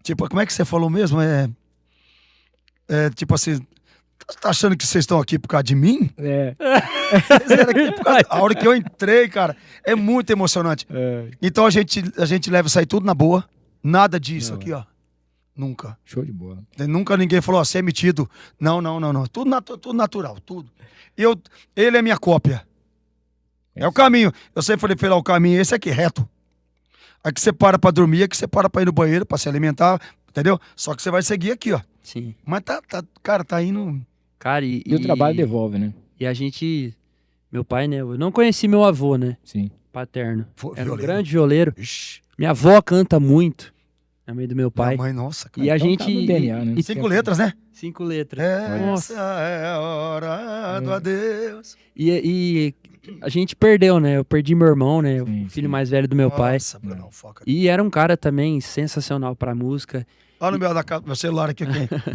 Tipo, como é que você falou mesmo? Tipo assim. Tá achando que vocês estão aqui por causa de mim? Vocês eram aqui por causa... A hora que eu entrei, cara, é muito emocionante. Então a gente leva isso aí tudo na boa. Nada disso aqui, ó. Nunca. Show de bola. Nunca ninguém falou, você é metido. Não. Tudo natural, tudo. Ele é minha cópia. É o caminho. Eu sempre falei pra ele, o caminho é esse aqui, reto. Aqui você para pra dormir, aqui você para pra ir no banheiro, pra se alimentar, entendeu? Só que você vai seguir aqui, ó. Sim. Mas cara, tá indo... Cara, E o trabalho devolve, né? E a gente... Meu pai, né? Eu não conheci meu avô, né? Sim. Paterno. Era um Violeiro. grande violeiro. Ixi, Minha avó canta muito. A mãe do meu pai. minha mãe, nossa, cara. E a Então gente... tá no DNA, né? e 5 letras, né? 5 letras. Essa é a hora do adeus. E a gente perdeu, né? Eu perdi meu irmão, né? Sim, O filho sim. mais velho do meu pai. Nossa, Brunão, foca aqui. E era um cara também sensacional pra música. Olha no meu celular aqui.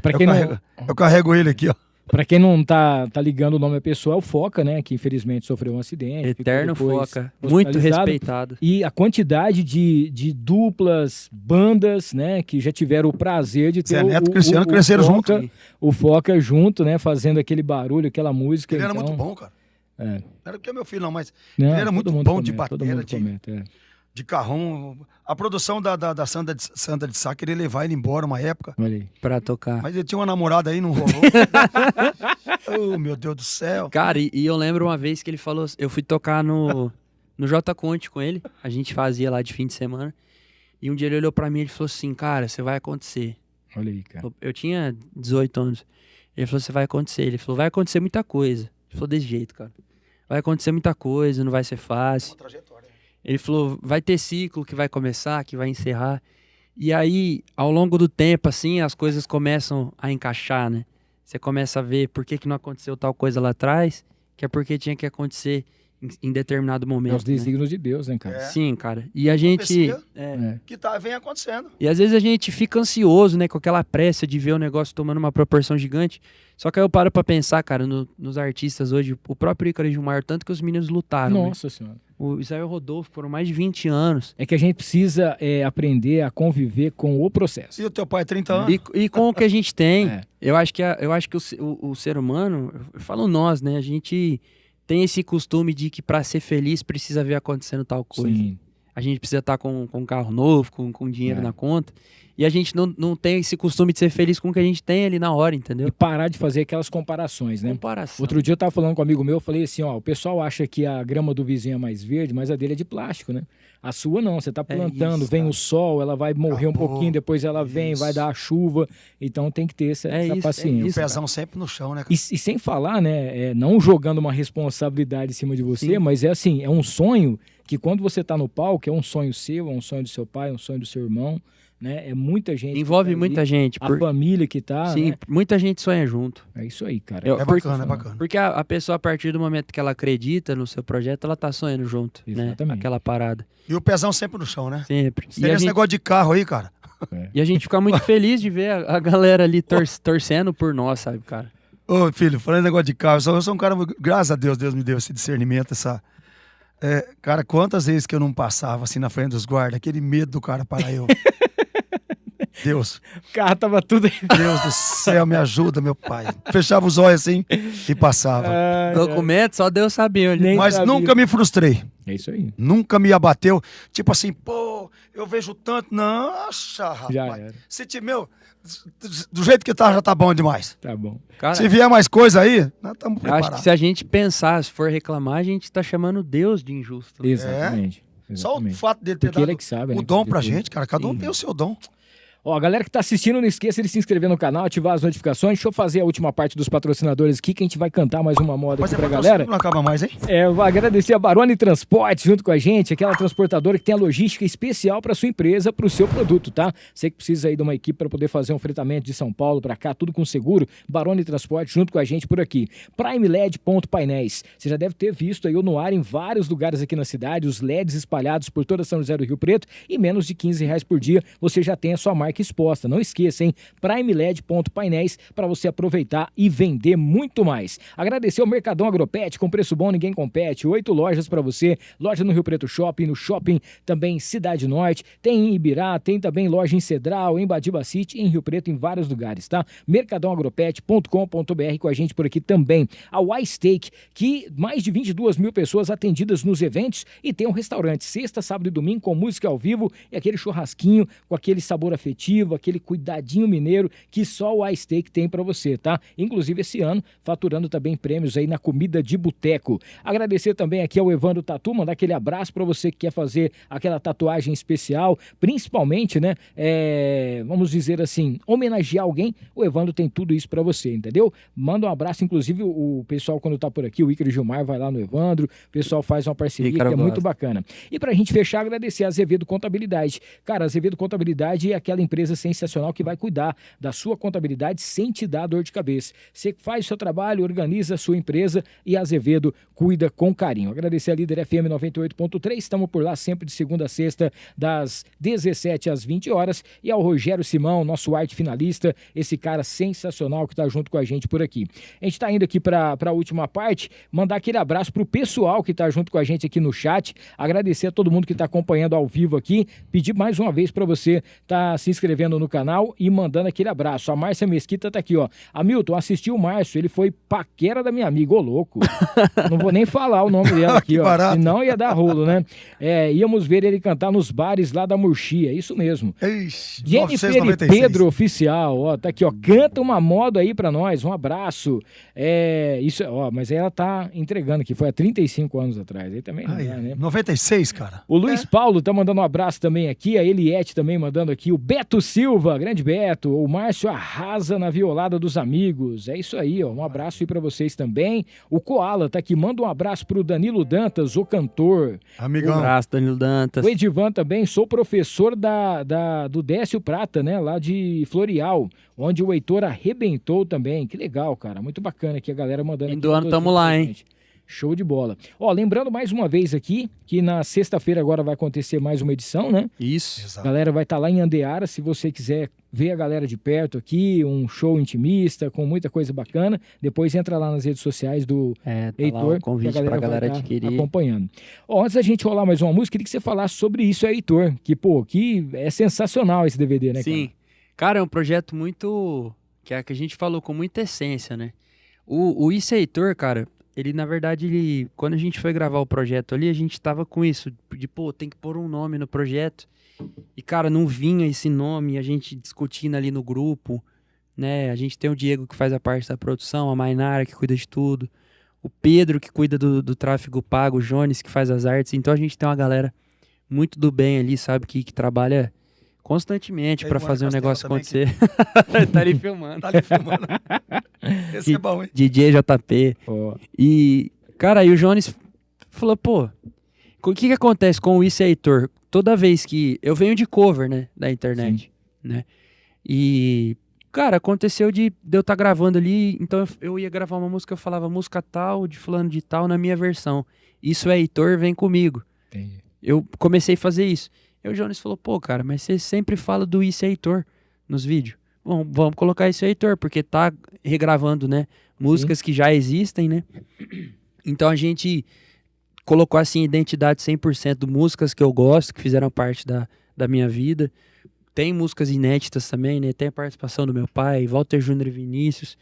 Pra quem não, Eu carrego ele aqui, ó. pra quem não tá ligando o nome da pessoa, é o Foca, né? Que infelizmente sofreu um acidente. ficou Eterno depois Foca. Muito hospitalizado. respeitado. E a quantidade de duplas, bandas, né? Que já tiveram o prazer de ter Zé Neto e Cristiano cresceram Foca, junto. O Foca junto, né? Fazendo aquele barulho, aquela música. Ele era então, muito bom, cara. É. Não era porque é meu filho, não, mas Não, ele era todo muito mundo bom de comenta, todo bateria, mundo comenta, de carrão. A produção da Sandra de Sá queria levar ele embora uma época. Olha aí. Pra tocar. Mas ele tinha uma namorada aí, não rolou. Oh, meu Deus do céu. Cara, e eu lembro uma vez que ele falou... Eu fui tocar no J Conte com ele. A gente fazia lá de fim de semana. E um dia ele olhou pra mim e ele falou assim... Cara, você vai acontecer. Olha aí, cara. Eu tinha 18 anos. Ele falou, você vai acontecer. Ele falou, vai acontecer muita coisa. Ele falou desse jeito, cara. Vai acontecer muita coisa, não vai ser fácil. Ele falou, vai ter ciclo que vai começar, que vai encerrar. E aí, ao longo do tempo, assim, as coisas começam a encaixar, né? Você começa a ver por que não aconteceu tal coisa lá atrás, que é porque tinha que acontecer em determinado É momento. os né? desígnios de Deus, né, cara? Sim, cara. E a gente... Profecia. é, Que vem acontecendo. e às vezes a gente fica ansioso, né? Com aquela pressa de ver o negócio tomando uma proporção gigante. Só que aí eu paro pra pensar, cara, nos artistas hoje, o próprio Ícaro Gilmar, tanto que os meninos lutaram, né? Nossa senhora. O Israel Rodolfo, foram mais de 20 anos. É que a gente precisa aprender a conviver com o processo. E o teu pai, 30 anos? E com o que a gente tem, É. eu acho que o ser humano, eu falo nós, né? A gente tem esse costume de que pra ser feliz precisa ver acontecendo tal coisa. Sim. A gente precisa estar com um carro novo, com dinheiro É. na conta. E a gente não tem esse costume de ser feliz com o que a gente tem ali na hora, E entendeu? parar de fazer aquelas comparações, né? Comparação. Outro dia eu tava falando com um amigo meu, eu falei assim, ó, o pessoal acha que a grama do vizinho é mais verde, mas a dele é de plástico, né? A sua não, você tá plantando, isso, vem cara. o sol, ela vai morrer um Acabou. pouquinho, depois ela vem, Isso. vai dar a chuva, então tem que ter essa É isso, é paciência. E o isso, pezão sempre no chão, né? cara? E sem falar, né, não jogando uma responsabilidade em cima de você, Sim. mas é assim, é um sonho que quando você tá no palco, é um sonho seu, é um sonho do seu pai, é um sonho do seu irmão, né? É muita gente. que Envolve tá muita ali, gente. A família que tá, Sim, né? muita gente sonha junto. É isso aí, cara. Eu- É porque- bacana, é bacana. Porque a pessoa, a partir do momento que ela acredita no seu projeto, ela tá sonhando junto, né? Exatamente. Aquela parada. E o pezão sempre no chão, né? Sempre. Tem esse negócio de carro aí, cara. E a gente fica muito feliz de ver a galera ali torcendo por nós, sabe, cara? Ô, filho, falando em negócio de carro, eu sou um cara, graças a Deus, Deus me deu esse discernimento, essa... cara, quantas vezes que eu não passava assim na frente dos guardas, aquele medo do cara parar eu. Deus, O carro tava tudo... Deus do céu, me ajuda, meu pai. Fechava os olhos assim e passava. Documento, só Deus sabia onde. Nem Mas sabia. nunca me frustrei. É isso aí. Nunca me abateu. Tipo assim, pô, eu vejo tanto. Nossa, rapaz. Já era. Meu, do jeito que tá, já tá bom demais. Tá bom. Cara, Se vier mais coisa aí, nós estamos eu acho que preparados. se a gente pensar, se for reclamar, a gente tá chamando Deus de injusto. né? Exatamente. Só o Exatamente. fato dele ter Porque ele é dado que sabe, o né, dom fazer pra tudo. gente, cara. Cada um Sim. tem o seu dom. Ó, a galera que tá assistindo, não esqueça de se inscrever no canal, ativar as notificações. Deixa eu fazer a última parte dos patrocinadores aqui, que a gente vai cantar mais uma moda Mas aqui pra patrocínio galera. não acaba mais, hein? Vou agradecer a Barone Transportes junto com a gente, aquela transportadora que tem a logística especial para sua empresa, para o seu produto, tá? Você que precisa aí de uma equipe para poder fazer um fretamento de São Paulo para cá, tudo com seguro, Barone Transportes junto com a gente por aqui. Prime LED Painéis. Você já deve ter visto aí no ar em vários lugares aqui na cidade, os LEDs espalhados por toda São José do Rio Preto, e menos de R$15 por dia você já tem a sua marca exposta. Não esqueça, hein? Prime LED Painéis para você aproveitar e vender muito mais. Agradecer ao Mercadão Agropet, com preço bom ninguém compete, 8 lojas para você, loja no Rio Preto Shopping, no Shopping também Cidade Norte, tem em Ibirá, tem também loja em Cedral, em Badiba City, em Rio Preto, em vários lugares, tá? mercadãoagropet.com.br com a gente por aqui também. A Y-Steak, que mais de 22 mil pessoas atendidas nos eventos, e tem um restaurante sexta, sábado e domingo com música ao vivo e aquele churrasquinho com aquele sabor afetivo, aquele cuidadinho mineiro que só o iSteak tem para você, tá? Inclusive esse ano faturando também prêmios aí na comida de boteco. Agradecer também aqui ao Evandro Tatu, mandar aquele abraço para você que quer fazer aquela tatuagem especial, principalmente, né? Vamos dizer assim, homenagear alguém. O Evandro tem tudo isso para você, entendeu? Manda um abraço, inclusive o pessoal quando tá por aqui, o Ícaro Gilmar vai lá no Evandro, o pessoal faz uma parceria Ícaro que é muito gosta. bacana. E pra gente fechar, agradecer a Azevedo Contabilidade. Cara, a Azevedo Contabilidade é aquela empresa sensacional que vai cuidar da sua contabilidade sem te dar dor de cabeça. Você faz o seu trabalho, organiza a sua empresa e a Azevedo cuida com carinho. Agradecer a Líder FM 98.3, estamos por lá sempre de segunda a sexta, das 17 às 20 horas. E ao Rogério Simão, nosso arte finalista, esse cara sensacional que tá junto com a gente por aqui. A gente tá indo aqui pra última parte, mandar aquele abraço pro pessoal que tá junto com a gente aqui no chat, agradecer a todo mundo que tá acompanhando ao vivo aqui, pedir mais uma vez para você tá se inscrevendo no canal e mandando aquele abraço. A Márcia Mesquita tá aqui, ó. Hamilton, assisti o Márcio, ele foi paquera da minha amiga, ô louco. Não vou nem falar o nome dela aqui, Que ó. barato. Senão ia dar rolo, né? Íamos ver ele cantar nos bares lá da Murchia, isso mesmo. Ixi, Jennifer e 996. Pedro Oficial, ó, tá aqui, ó, canta uma moda aí pra nós, um abraço. Isso, ó, mas ela tá entregando aqui, foi há 35 anos atrás, aí também não Ai, dá, né? 96, cara. O Luiz Paulo tá mandando um abraço também aqui, a Eliette também mandando aqui, o Beto Silva, grande Beto, o Márcio arrasa na violada dos amigos, é isso aí, ó, um abraço aí pra vocês também. O Koala tá aqui, manda um abraço pro Danilo Dantas, o cantor. Um Amigão. abraço, Danilo Dantas. O Edivan também, sou professor do Décio Prata, né, lá de Florial, onde o Heitor arrebentou também, que legal, cara, muito bacana aqui a galera mandando Fim aqui do ano elogio tamo lá, pra hein? gente. Show de bola. Ó, lembrando mais uma vez aqui, que na sexta-feira agora vai acontecer mais uma edição, né? Isso. A Exato. galera vai estar lá em Andeara, se você quiser ver a galera de perto aqui, um show intimista, com muita coisa bacana, depois entra lá nas redes sociais do Tá lá Heitor, o convite que a pra galera galera vai tá adquirir. acompanhando. Ó, antes da gente rolar mais uma música, queria que você falasse sobre isso aí, Heitor, que, pô, que é sensacional esse DVD, né, Sim. Cara, é um projeto muito... que é que a gente falou com muita essência, né? O Issa Heitor, cara, ele, na verdade, quando a gente foi gravar o projeto ali, a gente tava com isso, de, pô, tem que pôr um nome no projeto. E, cara, não vinha esse nome, a gente discutindo ali no grupo, né? A gente tem o Diego que faz a parte da produção, a Mainara que cuida de tudo, o Pedro que cuida do tráfego pago, o Jones que faz as artes. Então a gente tem uma galera muito do bem ali, sabe? Que trabalha constantemente Tem pra o fazer um Castelo negócio também acontecer. Tá ali filmando. Tá ali filmando. Esse é bom, hein? DJ JP. Ó, E, cara, aí o Jones falou, pô, o que acontece com o Issa Heitor? Toda vez que... Eu venho de cover, né, da internet, né? E, cara, aconteceu de eu estar gravando ali, então eu ia gravar uma música, eu falava música tal, de fulano de tal, na minha versão. Isso é Heitor, vem comigo. entendi. Eu comecei a fazer isso. E o Jones falou, pô, cara, mas você sempre fala do Issa Heitor nos vídeos. Bom, vamos colocar Issa Heitor, porque tá regravando, né, músicas que já existem, né? Então a gente colocou assim, identidade 100% músicas que eu gosto, que fizeram parte da minha vida. Tem músicas inéditas também, né? Tem a participação do meu pai, Walter Júnior e Vinícius.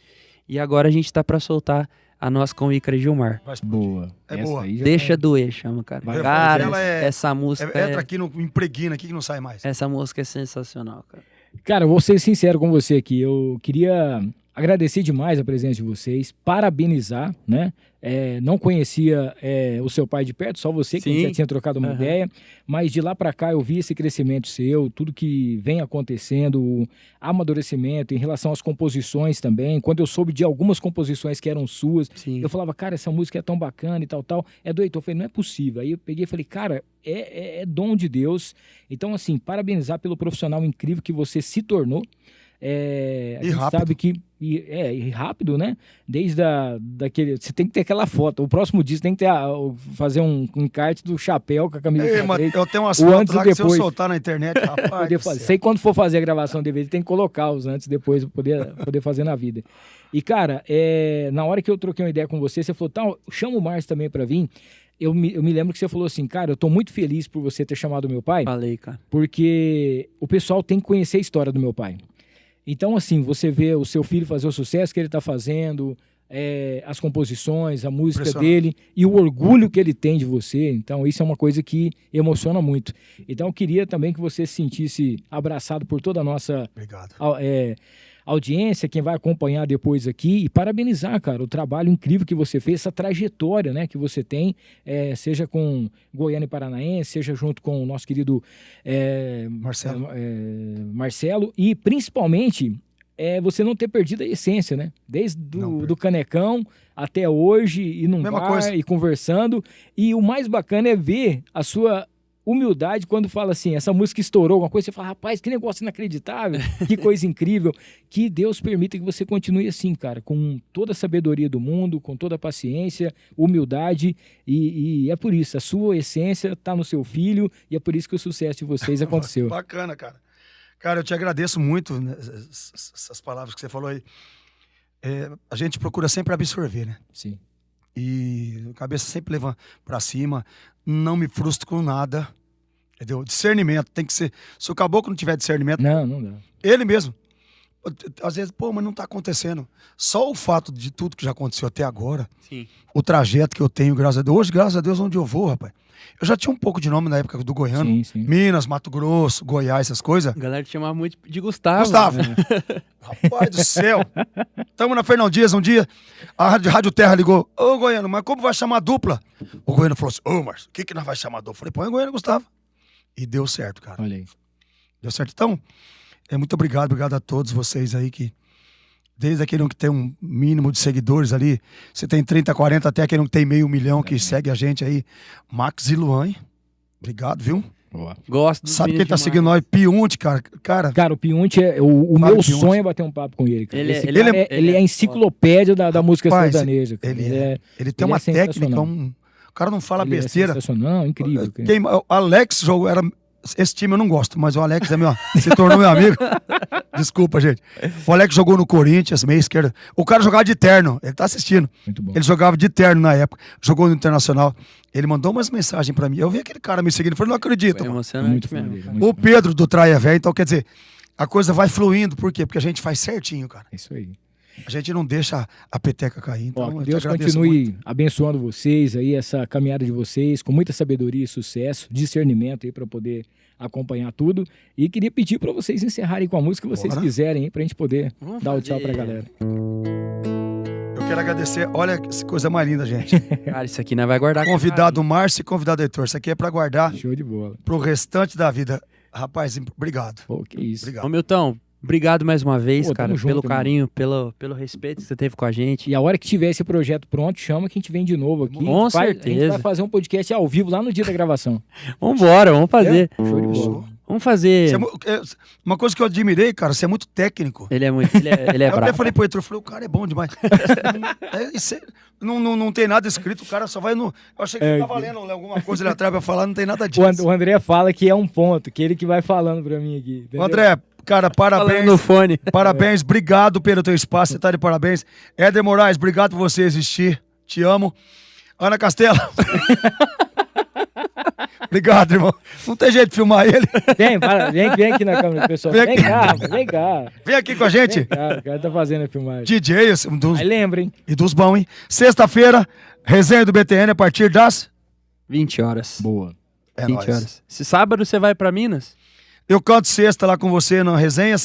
E agora a gente tá pra soltar a nossa com o Ícaro e Gilmar. Vai explodir. Boa. É Essa boa. aí já Deixa tá- doer, chama, cara. Vai, Cara, ela é- essa música Entra aqui no impregna aqui que não sai mais. essa música é sensacional, cara. Cara, vou ser sincero com você aqui. Eu queria agradecer demais a presença de vocês, parabenizar, né? Não conhecia o seu pai de perto, só você que a gente Sim. já tinha trocado uma Aham. ideia, mas de lá para cá eu vi esse crescimento seu, tudo que vem acontecendo, o amadurecimento em relação às composições também. Quando eu soube de algumas composições que eram suas, Sim. eu falava, cara, essa música é tão bacana e tal, é do Heitor. Eu falei, não é possível. Aí eu peguei e falei, cara, é dom de Deus. Então, assim, parabenizar pelo profissional incrível que você se tornou. A E gente rápido. sabe que e rápido, né? Desde daquele, você tem que ter aquela foto. O próximo disco tem que ter fazer um encarte do chapéu com a camisa Ei, de mano, xadrez. eu tenho umas O fotos antes e lá que se eu depois. soltar na internet, rapaz. Poder do fazer. céu. Sei quando for fazer a gravação do DVD, tem que colocar os antes e depois pra poder fazer na vida. E, cara, na hora que eu troquei uma ideia com você, você falou, tal, chama o Márcio também pra vir. Eu me lembro que você falou assim, cara, eu tô muito feliz por você ter chamado meu pai, Falei, cara. porque o pessoal tem que conhecer a história do meu pai. Então, assim, você vê o seu filho fazer o sucesso que ele tá fazendo, as composições, a música Impressionante. dele e o orgulho que ele tem de você. Então, isso é uma coisa que emociona muito. Então, eu queria também que você se sentisse abraçado por toda a nossa Obrigado. audiência, quem vai acompanhar depois aqui, e parabenizar, cara, o trabalho incrível que você fez, essa trajetória, né, que você tem, seja com Goiânia e Paranaense, seja junto com o nosso querido Marcelo. Marcelo, e principalmente você não ter perdido a essência, né? Desde Não perdi. do Canecão até hoje, e num Mesma bar, coisa. e conversando, e o mais bacana é ver a sua humildade quando fala assim, essa música estourou alguma coisa, você fala, rapaz, que negócio inacreditável, que coisa incrível, que Deus permita que você continue assim, cara, com toda a sabedoria do mundo, com toda a paciência, humildade, e é por isso, a sua essência tá no seu filho, e é por isso que o sucesso de vocês aconteceu. Bacana, cara. Cara, eu te agradeço muito, né, essas palavras que você falou aí. A gente procura sempre absorver, né? Sim. E a cabeça sempre leva pra cima. Não me frustro com nada. Entendeu? Discernimento tem que ser. Se o caboclo não tiver discernimento, Não dá. ele mesmo. Às vezes, pô, mas não tá acontecendo. Só o fato de tudo que já aconteceu até agora, Sim. o trajeto que eu tenho, graças a Deus. Hoje, graças a Deus, onde eu vou, rapaz. Eu já tinha um pouco de nome na época do Goiano. Sim, sim. Minas, Mato Grosso, Goiás, essas coisas. A galera te chamava muito de Gustavo. Gustavo. Rapaz do céu. Tamo na Fernão Dias um dia. A Rádio Terra ligou. Ô, Goiano, mas como vai chamar a dupla? O Goiano falou assim: ô, Márcio, o que nós vai chamar a dupla? Eu falei, põe o Goiano, Gustavo. E deu certo, cara. Olha aí. Deu certo. Então, muito obrigado a todos vocês aí que, desde aquele que tem um mínimo de seguidores ali, você tem 30, 40, até aquele que tem 500 mil que segue a gente aí. Max e Luan, obrigado, viu? Boa. Gosto dos Sabe quem meninos tá demais. seguindo nós? Piunte, cara. Cara, o Piunte o Fábio meu Piunte. sonho é bater um papo com ele, cara. Ele é- Esse ele cara é- ele é a enciclopédia da música Rapaz, sertaneja, cara. Ele tem ele uma é sensacional. técnica, o cara não fala ele besteira. É sensacional, incrível. cara. O Alex jogou, esse time eu não gosto, mas o Alex se tornou meu amigo. Desculpa, gente. O Alex jogou no Corinthians, meia esquerda. O cara jogava de terno, ele tá assistindo. Muito bom. Ele jogava de terno na época, jogou no Internacional. Ele mandou umas mensagens pra mim. Eu vi aquele cara me seguindo, eu falei, não acredito. Foi mano. emocionante Muito fã mesmo. dele, cara. muito O fã. Pedro do Traia Velho, então quer dizer, a coisa vai fluindo, por quê? Porque a gente faz certinho, cara. É isso aí. A gente não deixa a peteca cair. Então, Ó, eu que te Deus agradeço continue muito. abençoando vocês aí, essa caminhada de vocês, com muita sabedoria e sucesso, discernimento aí pra poder acompanhar tudo. E queria pedir pra vocês encerrarem com a música que vocês Bora. quiserem aí, pra gente poder Vamos dar o tchau fazer- pra galera. Eu quero agradecer, olha que coisa mais linda, gente. Cara, isso aqui nós vai guardar. com Convidado Márcio e convidado Heitor. Isso aqui é pra guardar Show de bola. pro restante da vida. Rapaz, obrigado. Pô, que isso. Obrigado. Ô, Milton, obrigado mais uma vez, Pô, cara, tamo junto, pelo irmão. carinho, pelo respeito que você teve com a gente. E a hora que tiver esse projeto pronto, chama que a gente vem de novo aqui. Com A gente vai certeza. fazer um podcast ao vivo lá no dia da gravação. Vambora, vamos fazer. Show de bola. Show. Vamos fazer. Você uma coisa que eu admirei, cara, você é muito técnico. Ele é muito. Ele é Eu até bravo. falei pro Heitor, eu falei, o cara é bom demais. Não tem nada escrito, o cara só vai no. Eu achei que ele tava lendo alguma coisa ali atrás pra falar, não tem nada disso. O André fala que é um ponto, que ele que vai falando pra mim aqui. entendeu? André, cara, Falando parabéns. no fone. Parabéns, obrigado pelo teu espaço, você tá de parabéns. Éder Moraes, obrigado por você existir. Te amo. Ana Castela. Obrigado, irmão. Não tem jeito de filmar ele. Vem aqui na câmera, pessoal. Vem Vem aqui. cá, rapaz, vem cá. Vem aqui com a gente. Vem cá, o cara tá fazendo a filmagem. DJ, um dos, Aí lembra, hein? e dos bons, hein? Sexta-feira, resenha do BTN a partir das... 20 horas. Boa. É 20 nóis. horas. Esse sábado você vai pra Minas? Eu canto sexta lá com você na resenha.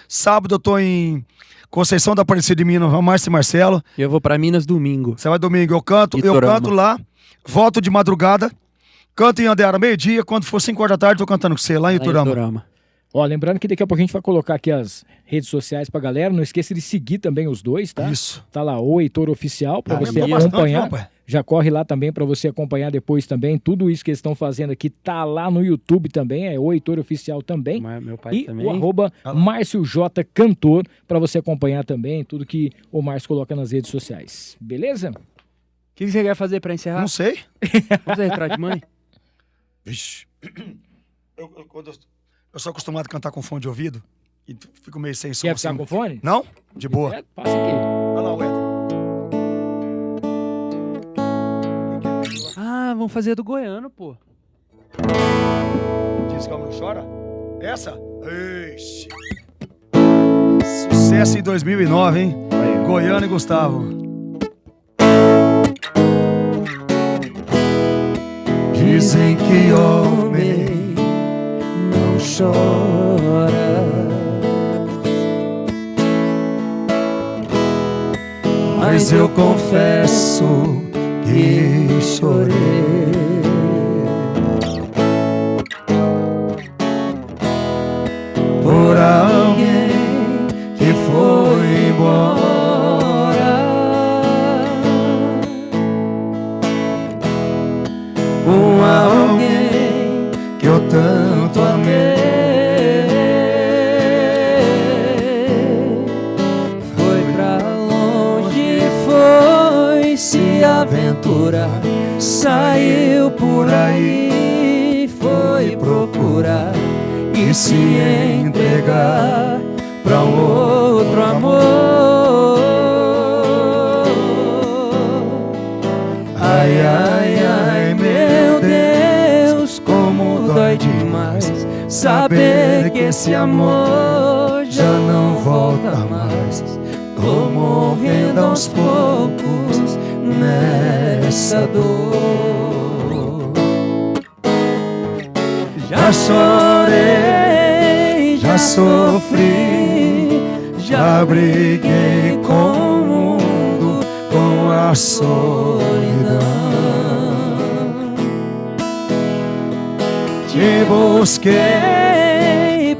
Sábado eu tô em Conceição da Aparecida de Minas, Márcio e Marcelo. E eu vou pra Minas domingo. Você vai domingo, eu canto Itorama. lá, volto de madrugada, canto em Andeara meio-dia, quando for 5 horas da tarde, tô cantando com você lá em Lá em Itorama. Itorama. Ó, lembrando que daqui a pouco a gente vai colocar aqui as redes sociais pra galera. Não esqueça de seguir também os dois, tá? Isso. Tá lá o Heitor Oficial pra Ah, você lembrou bastante, acompanhar. não, pai? Já corre lá também pra você acompanhar depois também. Tudo isso que eles estão fazendo aqui tá lá no YouTube também. É o Heitor Oficial também. Meu pai E também. o arroba Márcio J Cantor pra você acompanhar também tudo que o Márcio coloca nas redes sociais. Beleza? O que você quer fazer pra encerrar? Não sei. Vamos fazer retrato de mãe? Vixe. Eu sou acostumado a cantar com fone de ouvido e fico meio sem som. Quer ficar assim. com fone? Não? De boa. É, passa aqui. Olha lá o Éder. Ah, vamos fazer a do Goiano, pô. Diz que homem não chora? Essa? Ixi. Sucesso em 2009, hein? Goiano e Gustavo. Dizem que homem não chora. mas eu confesso que chorei. Por alguém que foi embora. Um alguém que eu tanto amei. Foi pra longe, foi se aventurar. Saiu por aí, foi procurar e se entregar pra um outro amor. Ai, ai, ai, meu Deus, como dói demais saber que esse amor já não volta mais. Tô morrendo aos poucos nessa dor. Já chorei, já sofri, já briguei com o mundo, com a solidão. Te busquei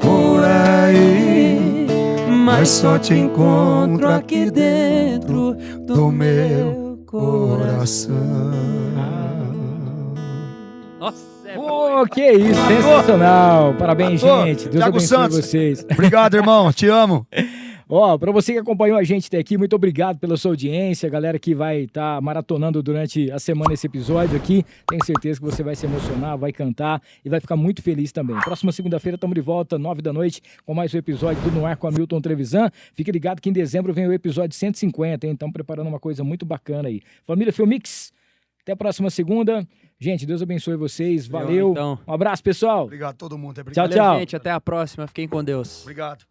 por aí, mas só te encontro aqui dentro do meu coração. Nossa, Pô, que isso, sensacional. Parabéns, Ator, gente. Deus Thiago abençoe Santos. vocês. Obrigado, irmão. Te amo. Ó, pra você que acompanhou a gente até aqui, muito obrigado pela sua audiência. Galera que vai estar maratonando durante a semana esse episódio aqui, tenho certeza que você vai se emocionar, vai cantar e vai ficar muito feliz também. Próxima segunda-feira estamos de volta, 9 da noite, com mais um episódio do No Ar com Hamilton Trevisan. Fique ligado que em dezembro vem o episódio 150, hein? Então preparando uma coisa muito bacana aí. Família Filmix, até a próxima segunda. Gente, Deus abençoe vocês. Valeu. Então. Um abraço, pessoal. Obrigado a todo mundo. Tchau, Obrigado. tchau. gente, até a próxima. Fiquem com Deus. Obrigado.